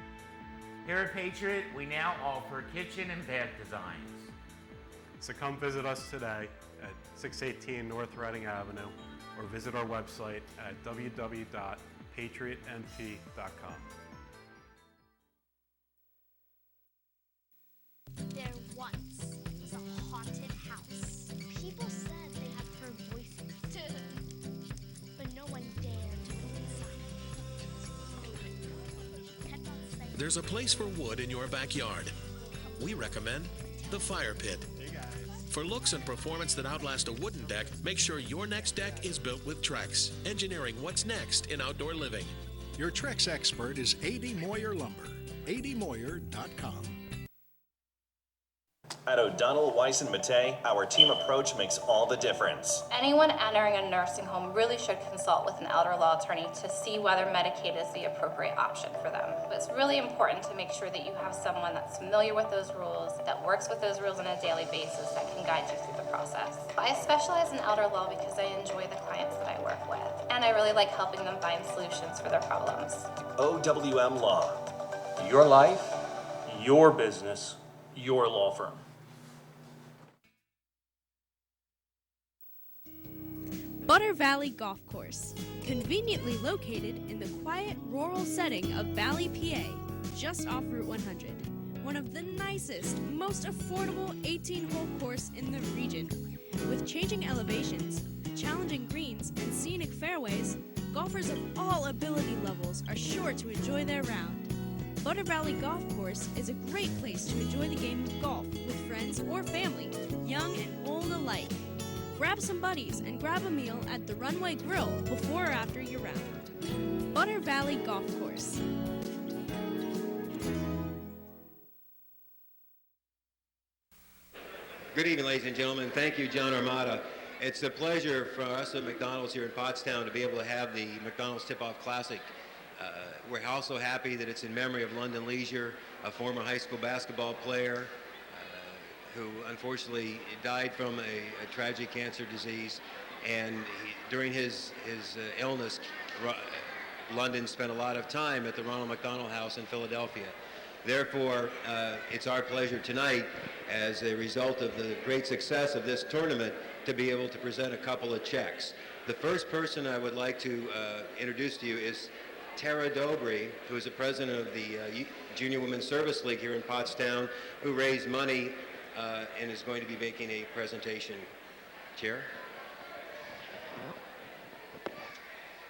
Here at Patriot, we now offer kitchen and bath designs. So come visit us today at 618 North Reading Avenue or visit our website at www.patriotmp.com. There once was a haunted There's a place for wood in your backyard. We recommend the fire pit. For looks and performance that outlast a wooden deck, make sure your next deck is built with Trex, engineering what's next in outdoor living. Your Trex expert is A.D. Moyer Lumber. admoyer.com. At O'Donnell, Weiss & Mattei, our team approach makes all the difference. Anyone entering a nursing home really should consult with an elder law attorney to see whether Medicaid is the appropriate option for them. It's really important to make sure that you have someone that's familiar with those rules, that works with those rules on a daily basis, that can guide you through the process. I specialize in elder law because I enjoy the clients that I work with, and I really like helping them find solutions for their problems. OWM Law. Your life, your business, your law firm. Butter Valley Golf Course, conveniently located in the quiet rural setting of Valley, PA, just off Route 100. One of the nicest, most affordable 18-hole course in the region. With changing elevations, challenging greens, and scenic fairways, golfers of all ability levels are sure to enjoy their round. Butter Valley Golf Course is a great place to enjoy the game of golf with friends or family, young and old alike. Grab some buddies and grab a meal at the Runway Grill before or after your round. Butter Valley Golf Course. Good evening, ladies and gentlemen. Thank you, John Armada. It's a pleasure for us at McDonald's here in Pottstown to be able to have the McDonald's Tip-Off Classic. We're also happy that it's in memory of London Leisure, a former high school basketball player who unfortunately died from a tragic cancer disease. And during his illness, London spent a lot of time at the Ronald McDonald House in Philadelphia. Therefore, it's our pleasure tonight, as a result of the great success of this tournament, to be able to present a couple of checks. The first person I would like to introduce to you is Tara Dobry, who is the president of the Junior Women's Service League here in Pottstown, who raised money and is going to be making a presentation. Chair?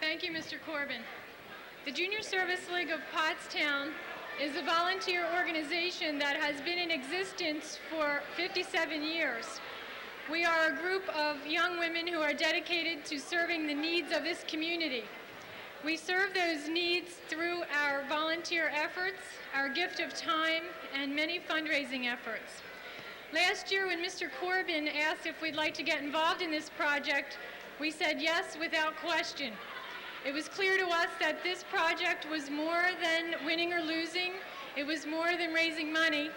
Thank you, Mr. Corbin. The Junior Service League of Pottstown is a volunteer organization that has been in existence for 57 years. We are a group of young women who are dedicated to serving the needs of this community. We serve those needs through our volunteer efforts, our gift of time, and many fundraising efforts. Last year, when Mr. Corbin asked if we'd like to get involved in this project, we said yes without question. It was clear to us that this project was more than winning or losing. It was more than raising money.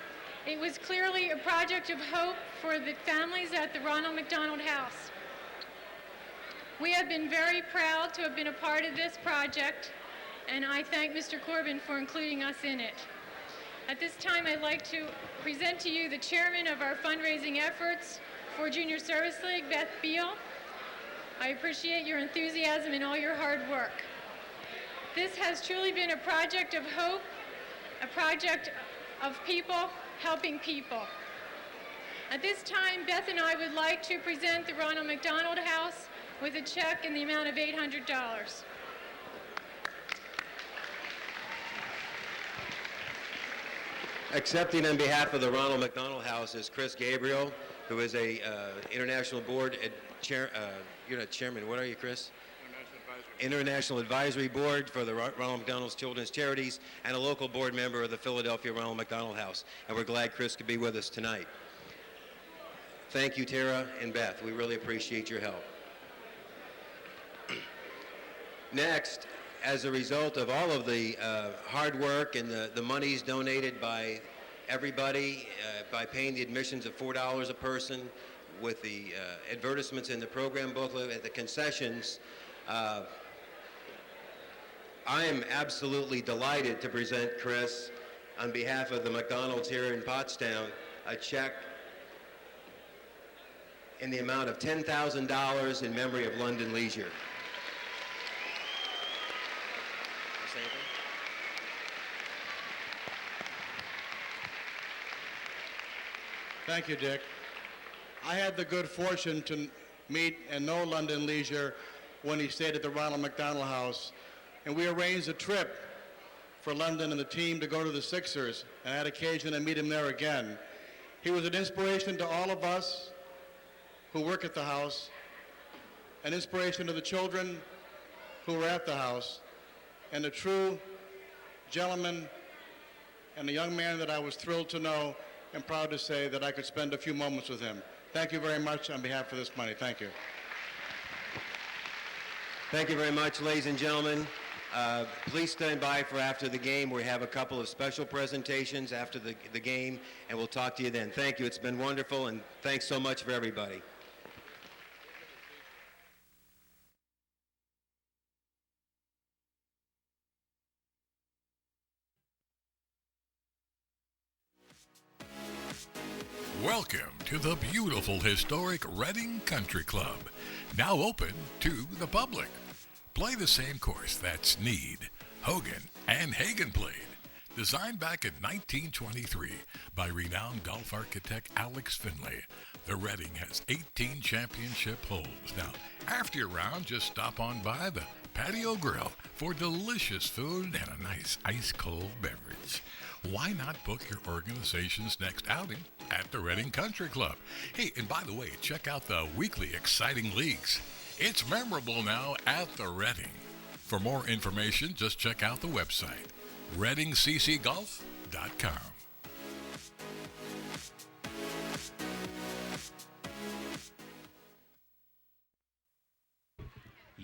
It was clearly a project of hope for the families at the Ronald McDonald House. We have been very proud to have been a part of this project, and I thank Mr. Corbin for including us in it. At this time, I'd like to present to you the chairman of our fundraising efforts for Junior Service League, Beth Beal. I appreciate your enthusiasm and all your hard work. This has truly been a project of hope, a project of people helping people. At this time, Beth and I would like to present the Ronald McDonald House with a check in the amount of $800. Accepting on behalf of the Ronald McDonald House is Chris Gabriel, who is a international board chair. You're not chairman. What are you, Chris? International Advisory Board for the Ronald McDonald's Children's Charities, and a local board member of the Philadelphia Ronald McDonald House. And we're glad Chris could be with us tonight. Thank you, Tara and Beth. We really appreciate your help. Next, as a result of all of the hard work and the monies donated by everybody, by paying the admissions of $4 a person, with the advertisements in the program booklet, at the concessions, I am absolutely delighted to present Chris, on behalf of the McDonald's here in Pottstown, a check in the amount of $10,000 in memory of London Leisure. Thank you, Dick. I had the good fortune to meet and know London Leisure when he stayed at the Ronald McDonald House, and we arranged a trip for London and the team to go to the Sixers, and I had occasion to meet him there again. He was an inspiration to all of us who work at the house, an inspiration to the children who were at the house, and a true gentleman and a young man that I was thrilled to know and proud to say that I could spend a few moments with him. Thank you very much on behalf of this money. Thank you. Thank you very much, ladies and gentlemen. Please stand by for after the game. We have a couple of special presentations after the game, and we'll talk to you then. Thank you. It's been wonderful, and thanks so much for everybody. Welcome to the beautiful historic Reading Country Club, now open to the public. Play the same course that Snead, Hogan, and Hagen played. Designed back in 1923 by renowned golf architect Alex Finlay, the Reading has 18 championship holes. Now, after your round, just stop on by the patio grill for delicious food and a nice ice-cold beverage. Why not book your organization's next outing at the Reading Country Club? Hey, and by the way, check out the weekly exciting leagues. It's memorable now at the Reading. For more information, just check out the website, readingccgolf.com.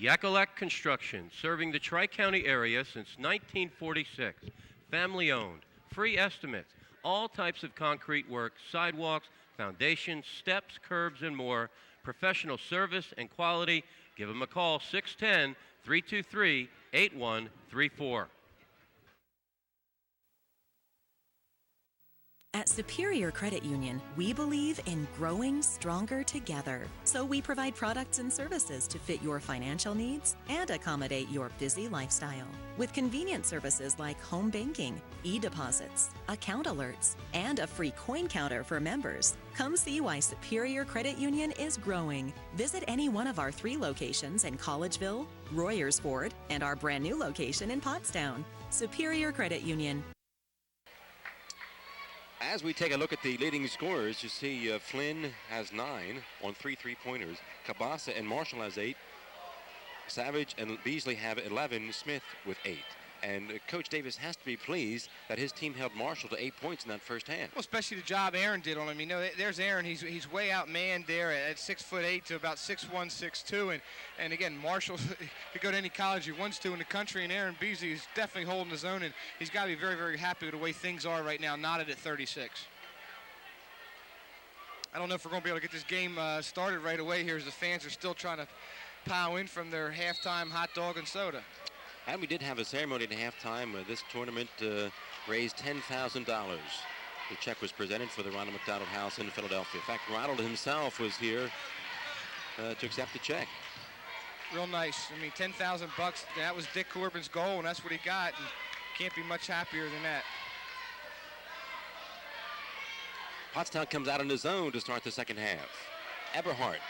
Yakalak Construction, serving the Tri-County area since 1946. Family owned, free estimates, all types of concrete work, sidewalks, foundations, steps, curbs, and more. Professional service and quality. Give them a call, 610-323-8134. At Superior Credit Union, we believe in growing stronger together. So we provide products and services to fit your financial needs and accommodate your busy lifestyle. With convenient services like home banking, e-deposits, account alerts, and a free coin counter for members. Come see why Superior Credit Union is growing. Visit any one of our 3 locations in Collegeville, Royersford, and our brand new location in Pottstown. Superior Credit Union. As we take a look at the leading scorers, you see Flynn has 9 on 3 3-pointers. Cabasa and Marshall has 8. Savage and Beasley have 11. Smith with 8. And Coach Davis has to be pleased that his team held Marshall to 8 points in that first half. Well, especially the job Aaron did on him. You know, there's Aaron. He's way outmanned there at 6'8" to about 6'1", 6'2". And again, Marshall could go to any college he wants to in the country, and Aaron Beasley is definitely holding his own, and he's got to be very, very happy with the way things are right now, knotted at 36. I don't know if we're going to be able to get this game started right away here as the fans are still trying to pile in from their halftime hot dog and soda. And we did have a ceremony at halftime. This tournament raised $10,000. The check was presented for the Ronald McDonald House in Philadelphia. In fact, Ronald himself was here to accept the check. Real nice. I mean, $10,000 bucks. That was Dick Corbin's goal, and that's what he got. And can't be much happier than that. Pottstown comes out on his own to start the second half. Eberhardt.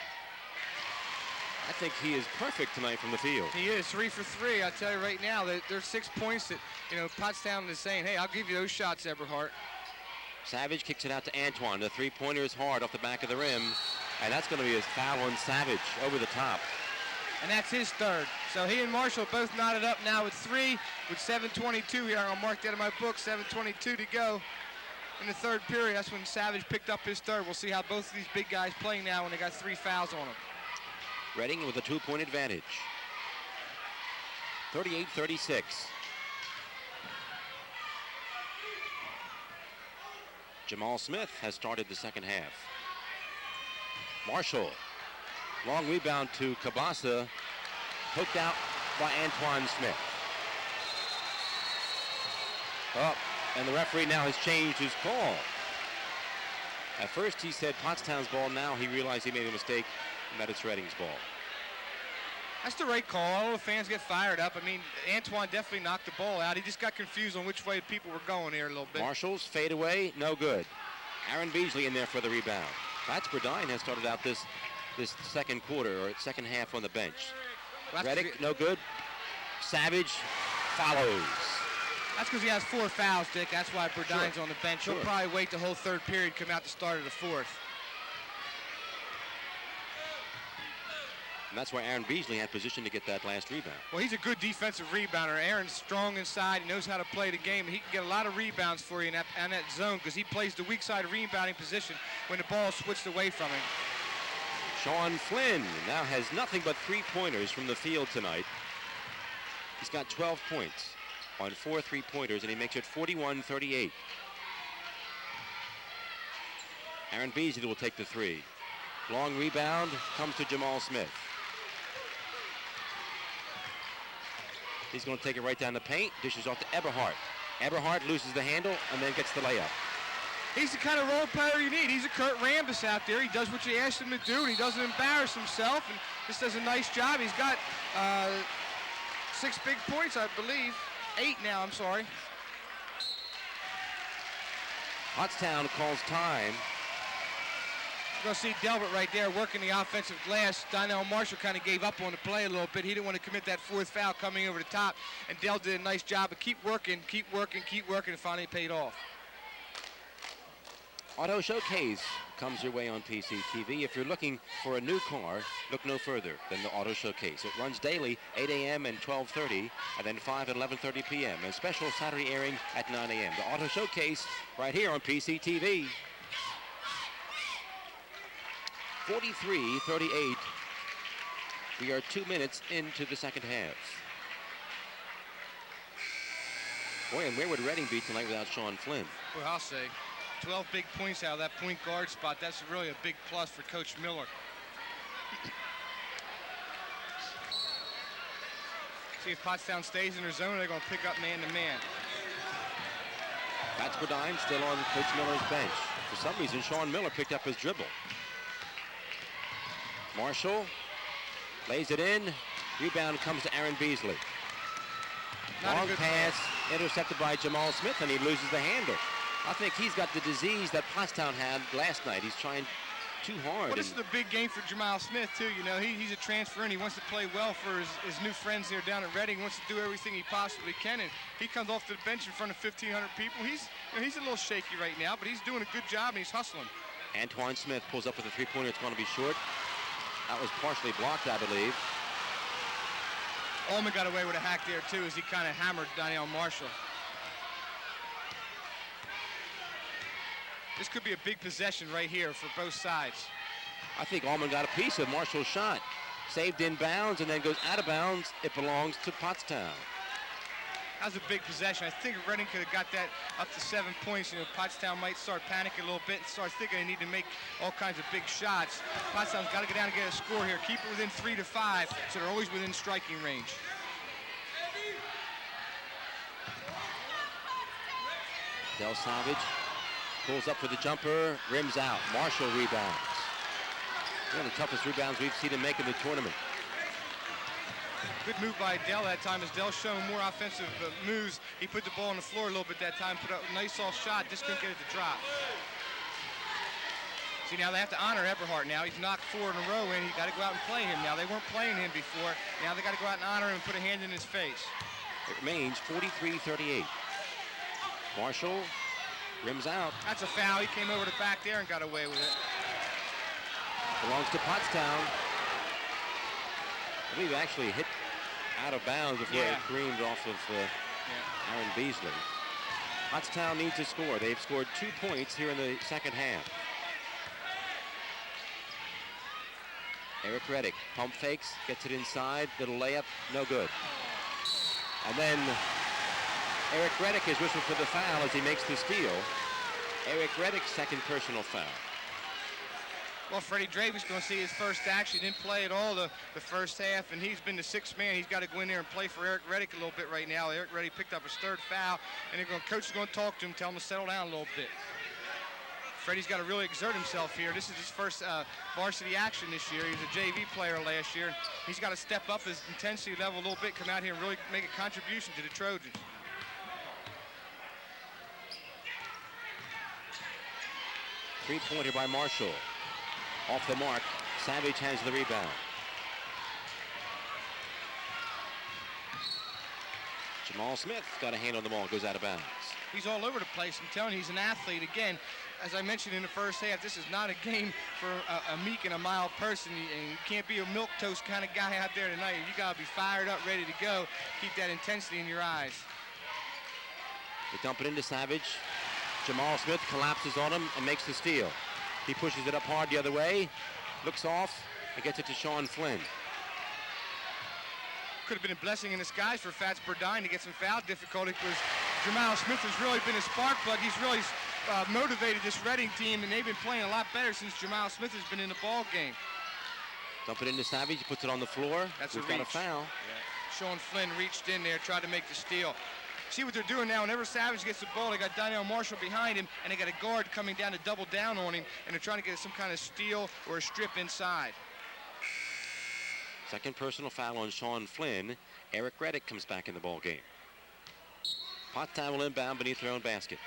I think he is perfect tonight from the field. He is 3 for 3. I tell you right now, there's 6 points that, you know, Pottstown is saying, hey, I'll give you those shots, Eberhardt. Savage kicks it out to Antoine. The 3-pointer is hard off the back of the rim, and that's going to be his foul on Savage over the top. And that's his third. So he and Marshall both knotted up now with 3 with 7:22 here. I'll mark that in my book, 7:22 to go in the third period. That's when Savage picked up his third. We'll see how both of these big guys play now when they got 3 fouls on them. Reading with a 2-point advantage. 38-36. Jamal Smith has started the second half. Marshall. Long rebound to Cabasa. Poked out by Antoine Smith. Up, and the referee now has changed his call. At first he said Pottstown's ball. Now he realized he made a mistake and that it's Reading's ball. That's the right call. All the fans get fired up. I mean, Antoine definitely knocked the ball out. He just got confused on which way people were going here a little bit. Marshall's fade away, no good. Aaron Beasley in there for the rebound. Platts Burdine has started out this second quarter or second half on the bench. Reddick, no good. Savage follows. That's because he has 4 fouls, Dick. That's why Burdine's on the bench. He'll Sure. probably wait the whole third period, come out the start of the fourth. And that's why Aaron Beasley had position to get that last rebound. Well, he's a good defensive rebounder. Aaron's strong inside. He knows how to play the game. And he can get a lot of rebounds for you in that zone because he plays the weak side rebounding position when the ball switched away from him. Sean Flynn now has nothing but 3-pointers from the field tonight. He's got 12 points on 4 3-pointers, and he makes it 41-38. Aaron Beasley will take the 3. Long rebound comes to Jamal Smith. He's going to take it right down the paint, dishes off to Eberhardt. Eberhardt loses the handle and then gets the layup. He's the kind of role player you need. He's a Kurt Rambis out there. He does what you ask him to do, and he doesn't embarrass himself, and just does a nice job. He's got 6 big points, I believe. 8 now, I'm sorry. Pottstown calls time. You're going to see Delbert right there working the offensive glass. Donnell Marshall kind of gave up on the play a little bit. He didn't want to commit that 4th foul coming over the top, and Dell did a nice job of keep working, and finally paid off. Auto Showcase comes your way on PCTV. If you're looking for a new car, look no further than the Auto Showcase. It runs daily, 8 a.m. and 12:30, and then 5 and 11:30 p.m. A special Saturday airing at 9 a.m. The Auto Showcase right here on PCTV. 43-38. We are 2 minutes into the second half. Boy, and where would Reading be tonight without Sean Flynn? Well, I'll say 12 big points out of that point guard spot. That's really a big plus for Coach Miller. See if Pottstown stays in their zone, they're going to pick up man-to-man. That's Burdine still on Coach Miller's bench. For some reason, Sean Miller picked up his dribble. Marshall lays it in. Rebound comes to Aaron Beasley. Long pass intercepted by Jamal Smith, and he loses the handle. I think he's got the disease that Pottstown had last night. He's trying too hard. Well, this is a big game for Jamal Smith, too. You know, he's a transfer, and he wants to play well for his new friends here down at Reading. He wants to do everything he possibly can, and he comes off to the bench in front of 1,500 people. He's a little shaky right now, but he's doing a good job, and he's hustling. Antoine Smith pulls up with a 3-pointer. It's going to be short. That was partially blocked, I believe. Allman got away with a hack there, too, as he kind of hammered Donnell Marshall. This could be a big possession right here for both sides. I think Allman got a piece of Marshall's shot. Saved in bounds and then goes out of bounds. It belongs to Pottstown. That was a big possession. I think Reading could have got that up to 7 points. You know, Pottstown might start panicking a little bit and start thinking they need to make all kinds of big shots. Pottstown's got to get down and get a score here. Keep it within 3 to 5, so they're always within striking range. Del Savage pulls up for the jumper, rims out. Marshall rebounds. One of the toughest rebounds we've seen him make in the tournament. Good move by Dell that time, as Dell showing more offensive moves. He put the ball on the floor a little bit that time, put up a nice soft shot, just couldn't get it to drop. See, now they have to honor Eberhardt now. He's knocked 4 in a row in. He's got to go out and play him now. They weren't playing him before. Now they got to go out and honor him and put a hand in his face. It remains 43-38. Marshall rims out. That's a foul. He came over the back there and got away with it. Belongs to Pottstown. I believe actually hit out of bounds before it creamed off of Aaron Beasley. Pottstown needs to score. They've scored 2 points here in the second half. Eric Reddick pump fakes, gets it inside, little layup, no good. And then Eric Reddick is whistled for the foul as he makes the steal. Eric Reddick's second personal foul. Well, Freddie Dravis going to see his first action. Didn't play at all the first half, and he's been the 6th man. He's got to go in there and play for Eric Reddick a little bit right now. Eric Reddick picked up his 3rd foul, and coach is going to talk to him, tell him to settle down a little bit. Freddie's got to really exert himself here. This is his first varsity action this year. He was a JV player last year. He's got to step up his intensity level a little bit, come out here and really make a contribution to the Trojans. Three-pointer by Marshall. Off the mark, Savage has the rebound. Jamal Smith got a hand on the ball, goes out of bounds. He's all over the place. I'm telling you, he's an athlete. Again, as I mentioned in the first half, this is not a game for a meek and a mild person. And you can't be a milquetoast kind of guy out there tonight. You got to be fired up, ready to go. Keep that intensity in your eyes. They dump it into Savage. Jamal Smith collapses on him and makes the steal. He pushes it up hard the other way, looks off, and gets it to Sean Flynn. Could have been a blessing in disguise for Fats Burdine to get some foul difficulty, because Jamal Smith has really been a spark plug. He's really motivated this Reading team, and they've been playing a lot better since Jamal Smith has been in the ball game. Dump it into Savage, puts it on the floor. That's We've a got reach. a foul. Yeah. Sean Flynn reached in there, tried to make the steal. See what they're doing now. Whenever Savage gets the ball, they got Donnell Marshall behind him, and they got a guard coming down to double down on him, and they're trying to get some kind of steal or a strip inside. Second personal foul on Sean Flynn. Eric Reddick comes back in the ball game. Pottstown will inbound beneath their own basket.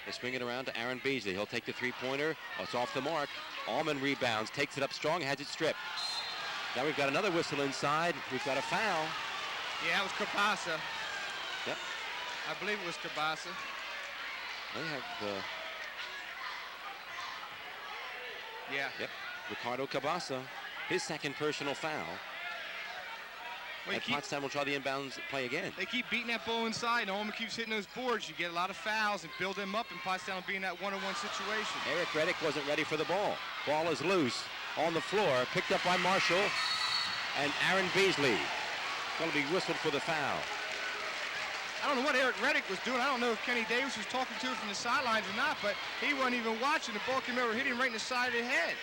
They swing it around to Aaron Beasley. He'll take the three-pointer. Oh, it's off the mark. Allman rebounds, takes it up strong, has it stripped. Now we've got another whistle inside. We've got a foul. Yeah, that was Cabasa. Yep. I believe it was Cabasa. They have the... Yeah. Yep. Ricardo Cabasa, his second personal foul. Well, and Pottstown will try the inbounds play again. They keep beating that ball inside, and Allman keeps hitting those boards. You get a lot of fouls and build them up, and Pottstown will be in that one-on-one situation. Eric Reddick wasn't ready for the ball. Ball is loose on the floor, picked up by Marshall, and Aaron Beasley going to be whistled for the foul. I don't know what Eric Reddick was doing. I don't know if Kenny Davis was talking to him from the sidelines or not, but he wasn't even watching. The ball came over, hit him right in the side of the head.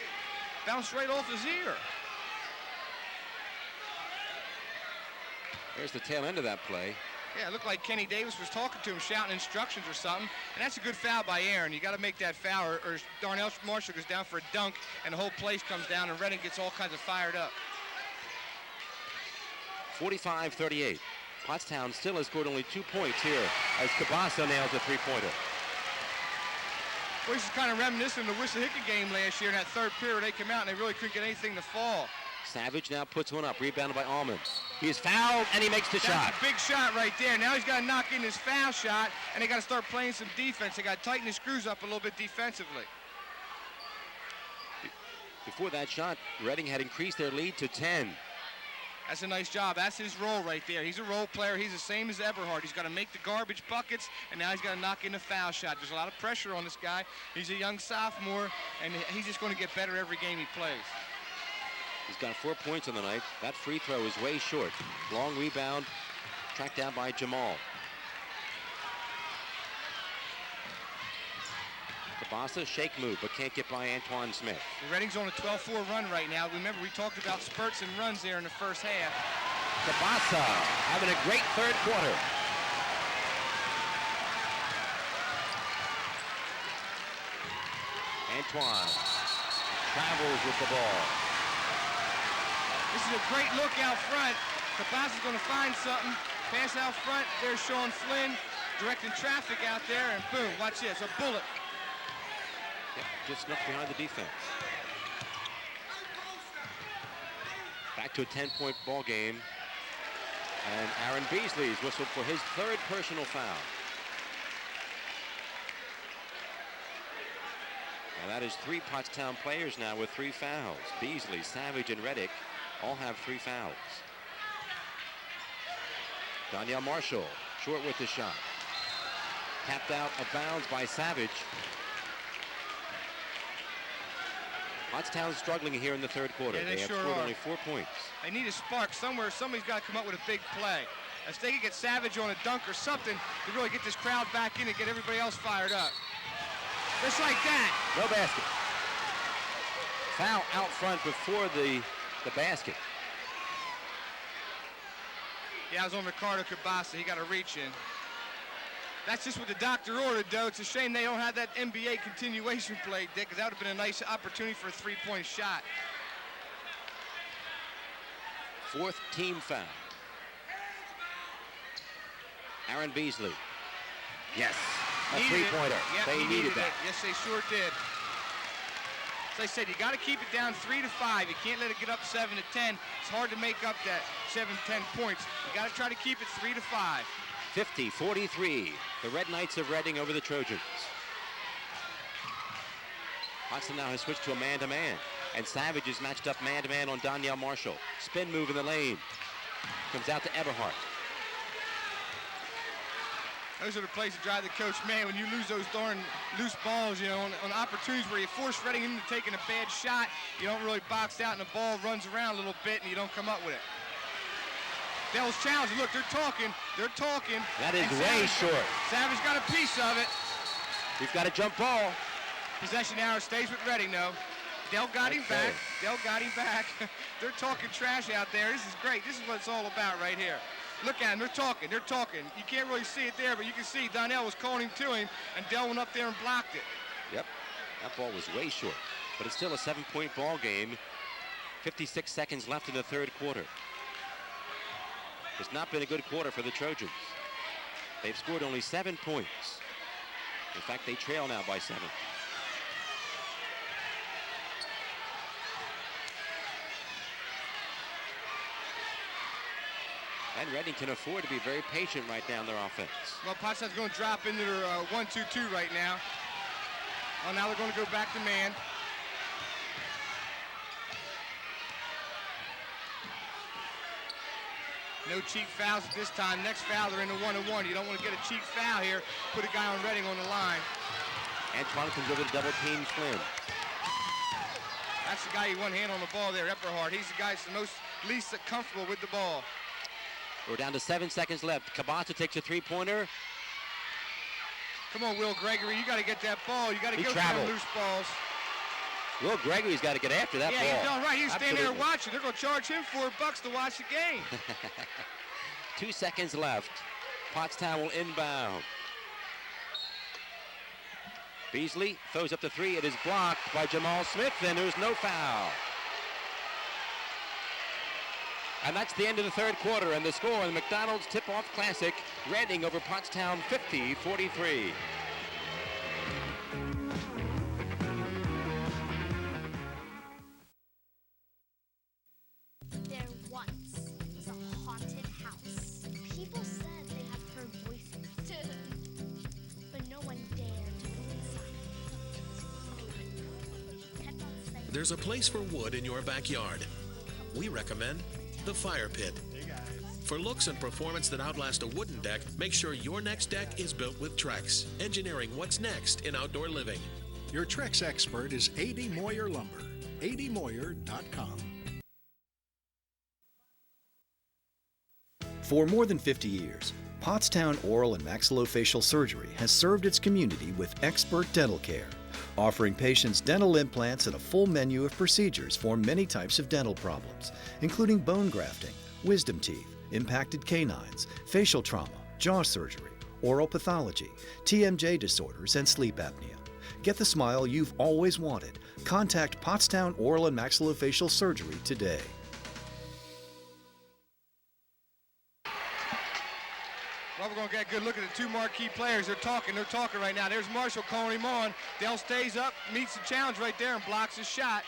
Bounced right off his ear. There's the tail end of that play. Yeah, it looked like Kenny Davis was talking to him, shouting instructions or something. And that's a good foul by Aaron. You got to make that foul, or Darnell Marshall goes down for a dunk, and the whole place comes down, and Reading gets all kinds of fired up. 45-38. Pottstown still has scored only 2 points here as Cabasa nails a three-pointer. Well, this is kind of reminiscent of the Wissahickon game last year in that third period. They came out and they really couldn't get anything to fall. Savage now puts one up, rebounded by Allman. He is fouled, and he makes the shot. That's a big shot right there. Now he's got to knock in his foul shot, and they got to start playing some defense. They got to tighten the screws up a little bit defensively. Before that shot, Reading had increased their lead to 10. That's a nice job. That's his role right there. He's a role player. He's the same as Eberhard. He's got to make the garbage buckets, and now he's got to knock in the foul shot. There's a lot of pressure on this guy. He's a young sophomore, and he's just going to get better every game he plays. He's got 4 points on the night. That free throw is way short. Long rebound, tracked down by Jamal. Cabasa, shake move, but can't get by Antoine Smith. Reading's on a 12-4 run right now. Remember, we talked about spurts and runs there in the first half. Cabasa having a great third quarter. Antoine travels with the ball. This is a great look out front. Cabasa's going to find something. Pass out front. There's Sean Flynn directing traffic out there, and boom, watch this, a bullet. Yep, just snuck behind the defense. Back to a 10-point ball game. And Aaron Beasley is whistled for his third personal foul. Now that is 3 Pottstown players now with 3 fouls. Beasley, Savage, and Reddick all have 3 fouls. Donnell Marshall, short with the shot. Tapped out of bounds by Savage. Pottstown struggling here in the third quarter. Yeah, they have sure scored are. only 4 points. They need a spark somewhere. Somebody's got to come up with a big play. If they can get Savage on a dunk or something to really get this crowd back in and get everybody else fired up. Just like that. No basket. Foul out front before the basket. Yeah, I was on Ricardo Cabasa. He got a reach in. That's just what the doctor ordered, though. It's a shame they don't have that NBA continuation play, Dick, because that would have been a nice opportunity for a three-point shot. 4th team foul. Aaron Beasley. Yes, a three-pointer. Yep, they needed that. Yes, they sure did. As I said, you got to keep it down 3-5. You can't let it get up 7-10. It's hard to make up that 7-10 points. You got to try to keep it 3-5. 50-43, the Red Knights of Reading over the Trojans. Pottstown now has switched to a man-to-man, and Savage is matched up man-to-man on Donnell Marshall. Spin move in the lane. Comes out to Everhart. Those are the plays that drive the coach. Man, when you lose those darn loose balls, you know, on opportunities where you force Reading into taking a bad shot, you don't really box out and the ball runs around a little bit and you don't come up with it. Dell's challenge. Look, they're talking. They're talking. That is way short. Savage got a piece of it. We've got a jump ball. Possession arrow stays with Reading, though. Dell got him back. Dell got him back. They're talking trash out there. This is great. This is what it's all about right here. Look at them. They're talking. They're talking. You can't really see it there, but you can see Donnell was calling to him, and Dell went up there and blocked it. Yep. That ball was way short, but it's still a 7-point ball game. 56 seconds left in the third quarter. It's not been a good quarter for the Trojans. They've scored only 7 points. In fact, they trail now by 7. And Reading can afford to be very patient right now in their offense. Well, Pottstown's going to drop into their 1-2-2 right now. Oh, now they're going to go back to man. No cheap fouls at this time. Next foul, they're in the 1-1. You don't want to get a cheap foul here. Put a guy on Reading on the line. Antoine comes over to double team Flynn. That's the guy who one hand on the ball there, Epperhart. He's the guy that's the least comfortable with the ball. We're down to 7 seconds left. Cabasa takes a three-pointer. Come on, Will Gregory. You got to get that ball. You got to go for them loose balls. Will Gregory's got to get after that ball. Yeah, he's done right. He's standing there watching. They're going to charge him $4 to watch the game. 2 seconds left. Pottstown will inbound. Beasley throws up the three. It is blocked by Jamal Smith, and there's no foul. And that's the end of the third quarter, and the score in the McDonald's Tip-Off Classic, Reading over Pottstown 50-43. There once was a haunted house. People said they had heard voices, but no one dared to go inside. There's a place for wood in your backyard. We recommend the Fire Pit. For looks and performance that outlast a wooden deck, make sure your next deck is built with Trex, engineering what's next in outdoor living. Your Trex expert is A.D. Moyer Lumber. admoyer.com. For more than 50 years, Pottstown Oral and Maxillofacial Surgery has served its community with expert dental care, offering patients dental implants and a full menu of procedures for many types of dental problems, including bone grafting, wisdom teeth, impacted canines, facial trauma, jaw surgery, oral pathology, TMJ disorders, and sleep apnea. Get the smile you've always wanted. Contact Pottstown Oral and Maxillofacial Surgery today. Well, we're going to get a good look at the two marquee players. They're talking right now. There's Marshall calling him on. Dell stays up, meets the challenge right there, and blocks his shot.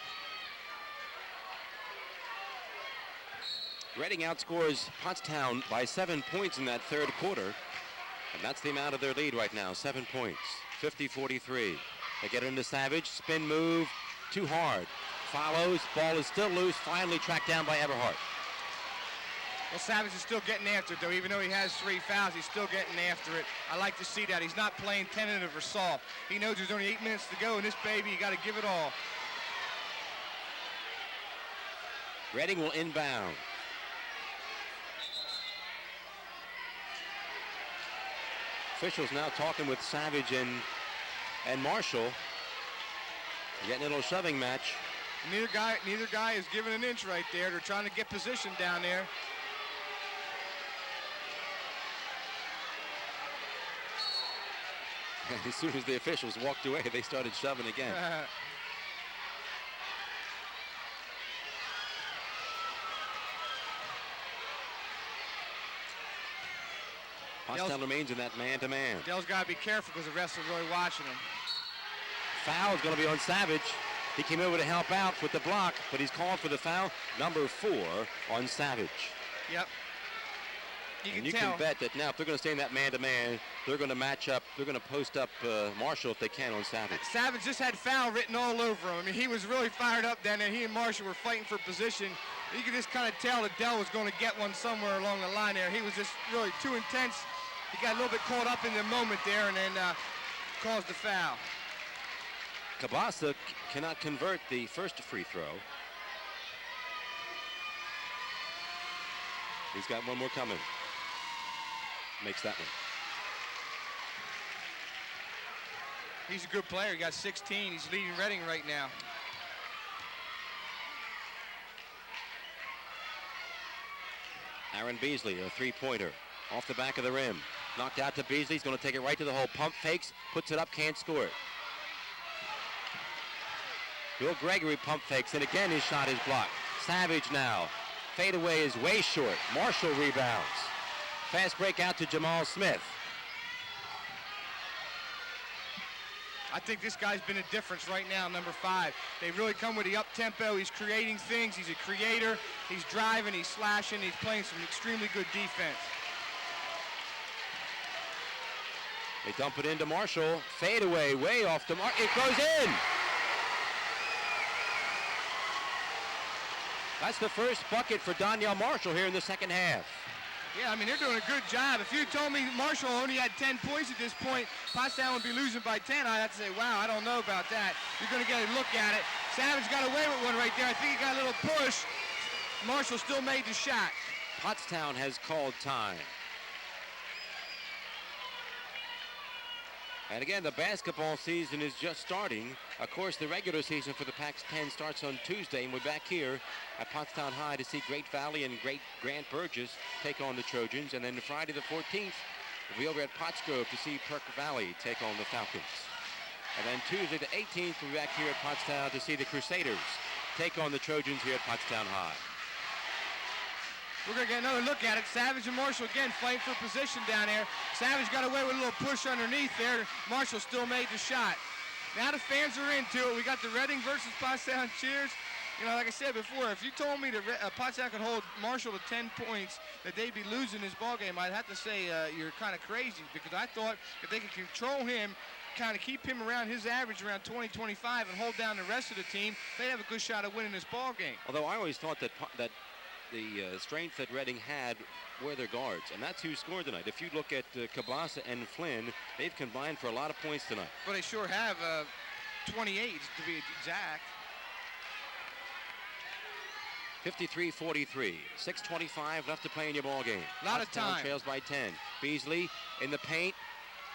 Reading outscores Pottstown by 7 points in that third quarter. And that's the amount of their lead right now, 7 points, 50-43. They get into Savage, spin move, too hard. Follows, ball is still loose, finally tracked down by Everhart. Well, Savage is still getting after it, though. Even though he has 3 fouls, he's still getting after it. I like to see that. He's not playing tentative or soft. He knows there's only 8 minutes to go, and this baby, you got to give it all. Reading will inbound. Officials now talking with Savage and Marshall. Getting a little shoving match. Neither guy is giving an inch right there. They're trying to get position down there. As soon as the officials walked away, they started shoving again. Pottstown remains in that man-to-man. Dell's got to be careful because the refs are really watching him. Foul is going to be on Savage. He came over to help out with the block, but he's called for the foul, number 4 on Savage. Yep. You can bet that now if they're going to stay in that man-to-man, they're going to match up, they're going to post up Marshall if they can on Savage. Savage just had foul written all over him. I mean, he was really fired up then, and he and Marshall were fighting for position. You could just kind of tell that Dell was going to get one somewhere along the line there. He was just really too intense. He got a little bit caught up in the moment there and then caused the foul. Cabasa cannot convert the first free throw. He's got one more coming. Makes that one. He's a good player. He got 16. He's leading Reading right now. Aaron Beasley, a three-pointer. Off the back of the rim. Knocked out to Beasley. He's going to take it right to the hole. Pump fakes, puts it up, can't score it. Will Gregory pump fakes, and again his shot is blocked. Savage now. Fadeaway is way short. Marshall rebounds. Fast break out to Jamal Smith. I think this guy's been a difference right now, number 5. They really come with the up-tempo. He's creating things. He's a creator. He's driving. He's slashing. He's playing some extremely good defense. They dump it into Marshall. Fadeaway, way off the mark. It goes in. That's the first bucket for Donyell Marshall here in the second half. Yeah, I mean, they're doing a good job. If you told me Marshall only had 10 points at this point, Pottstown would be losing by 10, I'd have to say, wow, I don't know about that. You're going to get a look at it. Savage got away with one right there. I think he got a little push. Marshall still made the shot. Pottstown has called time. And again, the basketball season is just starting. Of course, the regular season for the Pac-10 starts on Tuesday, and we're back here at Pottstown High to see Great Valley and Great Grant Burgess take on the Trojans. And then Friday the 14th, we'll be over at Pottsgrove to see Perk Valley take on the Falcons. And then Tuesday the 18th, we'll be back here at Pottstown to see the Crusaders take on the Trojans here at Pottstown High. We're going to get another look at it. Savage and Marshall again fighting for position down there. Savage got away with a little push underneath there. Marshall still made the shot. Now the fans are into it. We got the Reading versus Pottstown cheers. You know, like I said before, if you told me that Pottstown could hold Marshall to 10 points, that they'd be losing this ballgame, I'd have to say you're kind of crazy, because I thought if they could control him, kind of keep him around his average around 20-25 and hold down the rest of the team, they'd have a good shot of winning this ballgame. Although I always thought that the strength that Reading had were their guards, and that's who scored tonight. If you look at Cabasa and Flynn, they've combined for a lot of points tonight. Well, they sure have 28 to be exact. 53-43, 6:25 left to play in your ball game. A lot of time. Trails by 10. Beasley in the paint,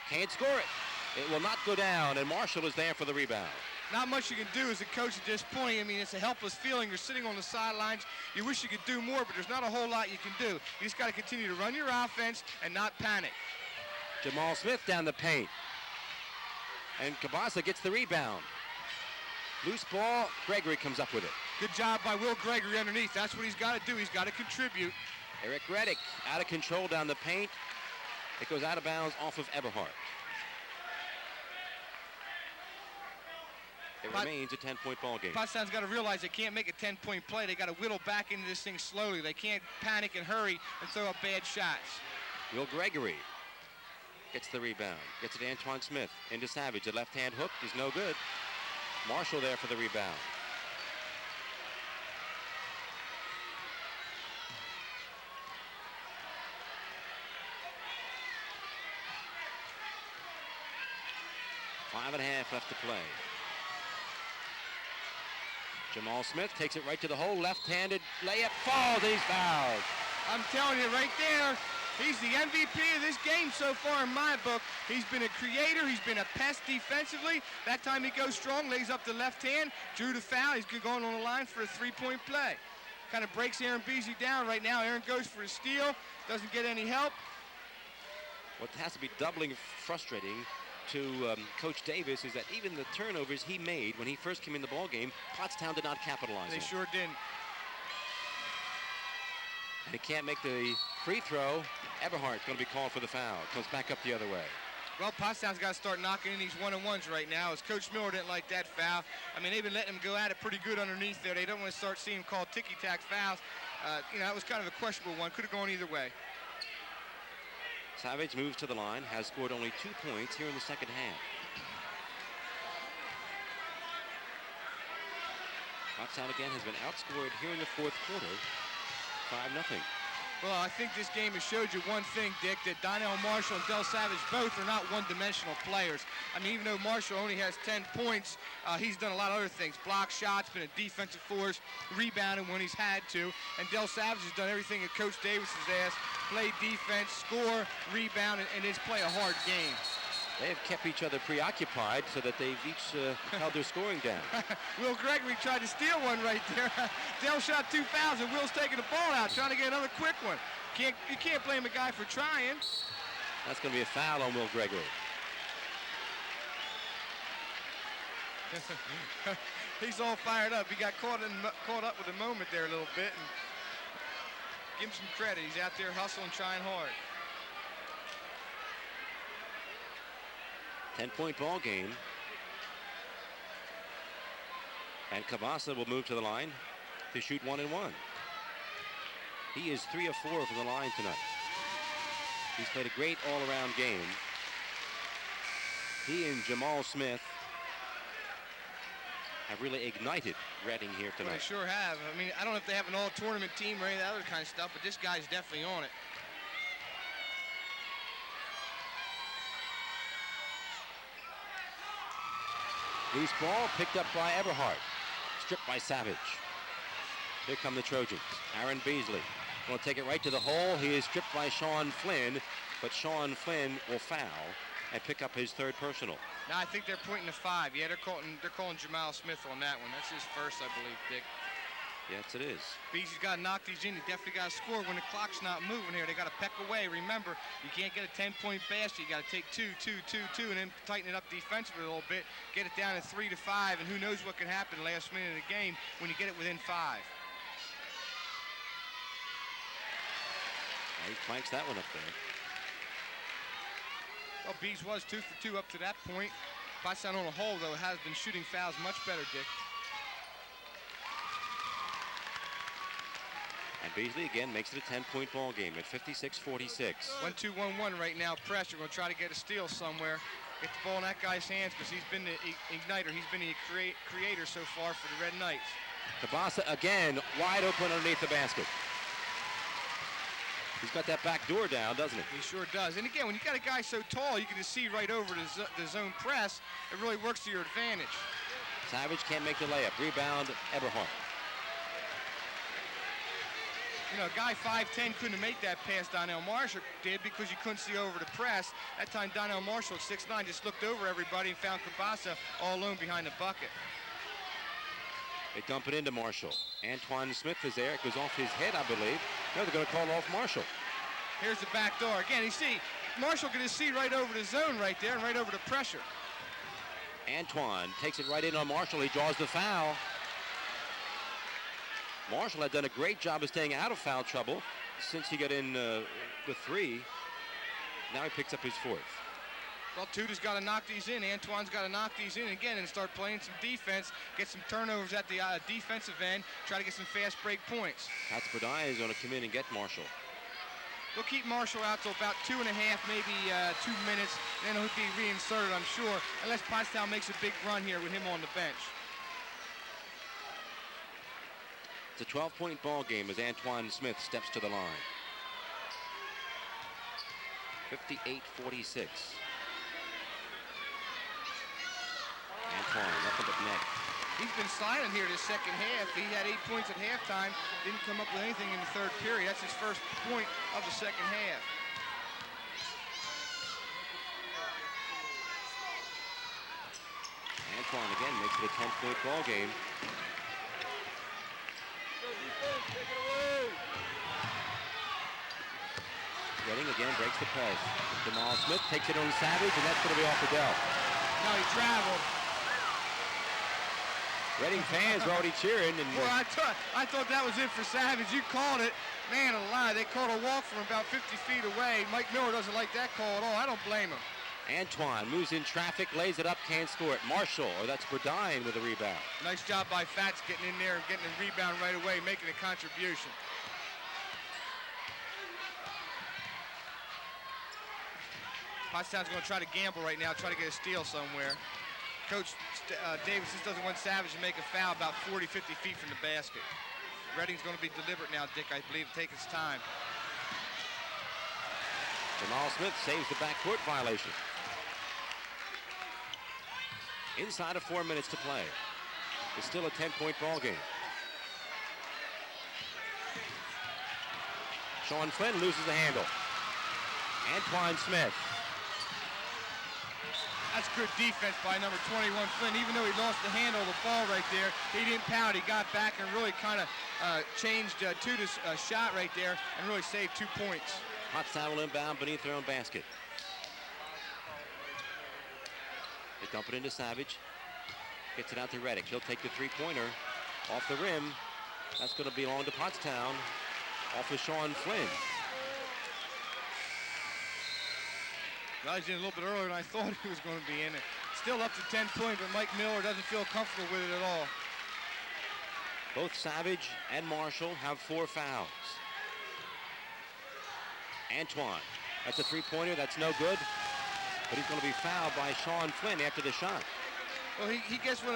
can't score it. It will not go down, and Marshall is there for the rebound. Not much you can do as a coach at this point. I mean, it's a helpless feeling. You're sitting on the sidelines. You wish you could do more, but there's not a whole lot you can do. You just got to continue to run your offense and not panic. Jamal Smith down the paint. And Cabasa gets the rebound. Loose ball, Gregory comes up with it. Good job by Will Gregory underneath. That's what he's got to do. He's got to contribute. Eric Reddick out of control down the paint. It goes out of bounds off of Eberhardt. It remains a 10-point ball game. Pottstown's got to realize they can't make a 10-point play. They got to whittle back into this thing slowly. They can't panic and hurry and throw up bad shots. Will Gregory gets the rebound. Gets it to Antoine Smith. Into Savage. The left-hand hook is no good. Marshall there for the rebound. Five and a half left to play. Jamal Smith takes it right to the hole, left-handed layup, falls, and he's fouled. I'm telling you right there, he's the MVP of this game so far in my book. He's been a creator, he's been a pest defensively. That time he goes strong, lays up the left hand, drew the foul, he's going on the line for a three-point play. Kind of breaks Aaron Beasley down right now. Aaron goes for a steal, doesn't get any help. What has to be doubling frustrating to Coach Davis is that even the turnovers he made when he first came in the ball game, Pottstown did not capitalize They on. sure didn't. And he can't make the free throw. Eberhardt's going to be called for the foul. Comes back up the other way. Well, Pottstown's got to start knocking in these one-on-ones right now, as Coach Miller didn't like that foul. I mean, they've been letting him go at it pretty good underneath there. They don't want to start seeing him call ticky-tack fouls. That was kind of a questionable one. Could have gone either way. Savage moves to the line, has scored only 2 points here in the second half. Pottstown again has been outscored here in the fourth quarter, 5-0. Well, I think this game has showed you one thing, Dick, that Donnell Marshall and Del Savage both are not one-dimensional players. I mean, even though Marshall only has 10 points, he's done a lot of other things. Block shots, been a defensive force, rebounded when he's had to. And Del Savage has done everything that Coach Davis has asked: play defense, score, rebound, and just play a hard game. They have kept each other preoccupied so that they've each held their scoring down. Will Gregory tried to steal one right there. Dell shot 2 fouls, and Will's taking the ball out, trying to get another quick one. You can't blame a guy for trying. That's going to be a foul on Will Gregory. He's all fired up. He got caught up with the moment there a little bit. And give him some credit. He's out there hustling, trying hard. 10-point ball game. And Cabasa will move to the line to shoot 1 and 1. He is 3 of 4 from the line tonight. He's played a great all-around game. He and Jamal Smith have really ignited Reading here tonight. Well, they sure have. I mean, I don't know if they have an all-tournament team or any of that other kind of stuff, but this guy's definitely on it. Loose ball picked up by Eberhardt. Stripped by Savage. Here come the Trojans. Aaron Beasley will take it right to the hole. He is stripped by Sean Flynn, but Sean Flynn will foul and pick up his 3rd personal. Now I think they're pointing to 5. Yeah, they're calling Jamal Smith on that one. That's his first, I believe, Dick. Yes, it is. Beasley's got to knock these in. He definitely got to score when the clock's not moving here. They got to peck away. Remember, you can't get a 10-point basket. You got to take 2, 2, 2, 2, and then tighten it up defensively a little bit. Get it down to 3 to 5, and who knows what can happen last minute of the game when you get it within 5. He planks that one up there. Well, Bees was 2 for 2 up to that point. Pottstown on a whole, though, has been shooting fouls much better, Dick. And Beasley again makes it a 10-point ball game at 56-46. 1-2-1-1 right now. Pressure. Going to try to get a steal somewhere. Get the ball in that guy's hands because he's been the igniter. He's been the creator so far for the Red Knights. Cabasa again wide open underneath the basket. He's got that back door down, doesn't he? He sure does. And again, when you got a guy so tall, you can just see right over the zone press. It really works to your advantage. Savage can't make the layup. Rebound, Eberhardt. You know, a guy 5'10" couldn't make that pass Donnell Marshall did because you couldn't see over the press. That time Donnell Marshall at 6'9" just looked over everybody and found Cabasa all alone behind the bucket. They dump it into Marshall. Antoine Smith is there. It goes off his head, I believe. No, they're going to call off Marshall. Here's the back door. Again, you see, Marshall can just see right over the zone right there and right over the pressure. Antoine takes it right in on Marshall. He draws the foul. Marshall had done a great job of staying out of foul trouble since he got in with 3. Now he picks up his 4th. Well, Tudor's got to knock these in. Antoine's got to knock these in again and start playing some defense, get some turnovers at the defensive end, try to get some fast break points. Katzberdai is going to come in and get Marshall. They'll keep Marshall out till about 2.5, maybe 2 minutes, and then he'll be reinserted, I'm sure, unless Pottstown makes a big run here with him on the bench. It's a 12-point ball game as Antoine Smith steps to the line. 58-46. Antoine, nothing but net. He's been silent here this second half. He had 8 points at halftime, didn't come up with anything in the 3rd period. That's his first point of the second half. Antoine again makes it a 10-point ball game. Reading again breaks the press. Jamal Smith takes it on Savage, and that's going to be off the Dell. No, he traveled. Reading fans are already cheering. And boy, I thought that was it for Savage. You called it. Man alive, they called a walk from about 50 feet away. Mike Miller doesn't like that call at all. I don't blame him. Antoine moves in traffic, lays it up, can't score it. Marshall, or that's Burdine with a rebound. Nice job by Fats getting in there and getting a rebound right away, making a contribution. Pottstown's going to try to gamble right now, try to get a steal somewhere. Coach Davis just doesn't want Savage to make a foul about 40, 50 feet from the basket. Reading's going to be deliberate now, Dick, I believe, to take its time. Jamal Smith saves the backcourt violation. Inside of 4 minutes to play. It's still a 10-point ball game. Sean Flynn loses the handle. Antoine Smith. That's good defense by number 21, Flynn. Even though he lost the handle of the ball right there, he didn't pout. He got back and really kind of changed to the shot right there and really saved 2 points. Pottstown will inbound beneath their own basket. They dump it into Savage. Gets it out to Reddick. He'll take the three-pointer off the rim. That's going to belong to Pottstown. Off of Sean Flynn. Well, he's in a little bit earlier than I thought he was going to be in it. Still up to 10 points, but Mike Miller doesn't feel comfortable with it at all. Both Savage and Marshall have 4 fouls. Antoine, that's a three-pointer, that's no good. But he's going to be fouled by Sean Flynn after the shot. Well, he gets a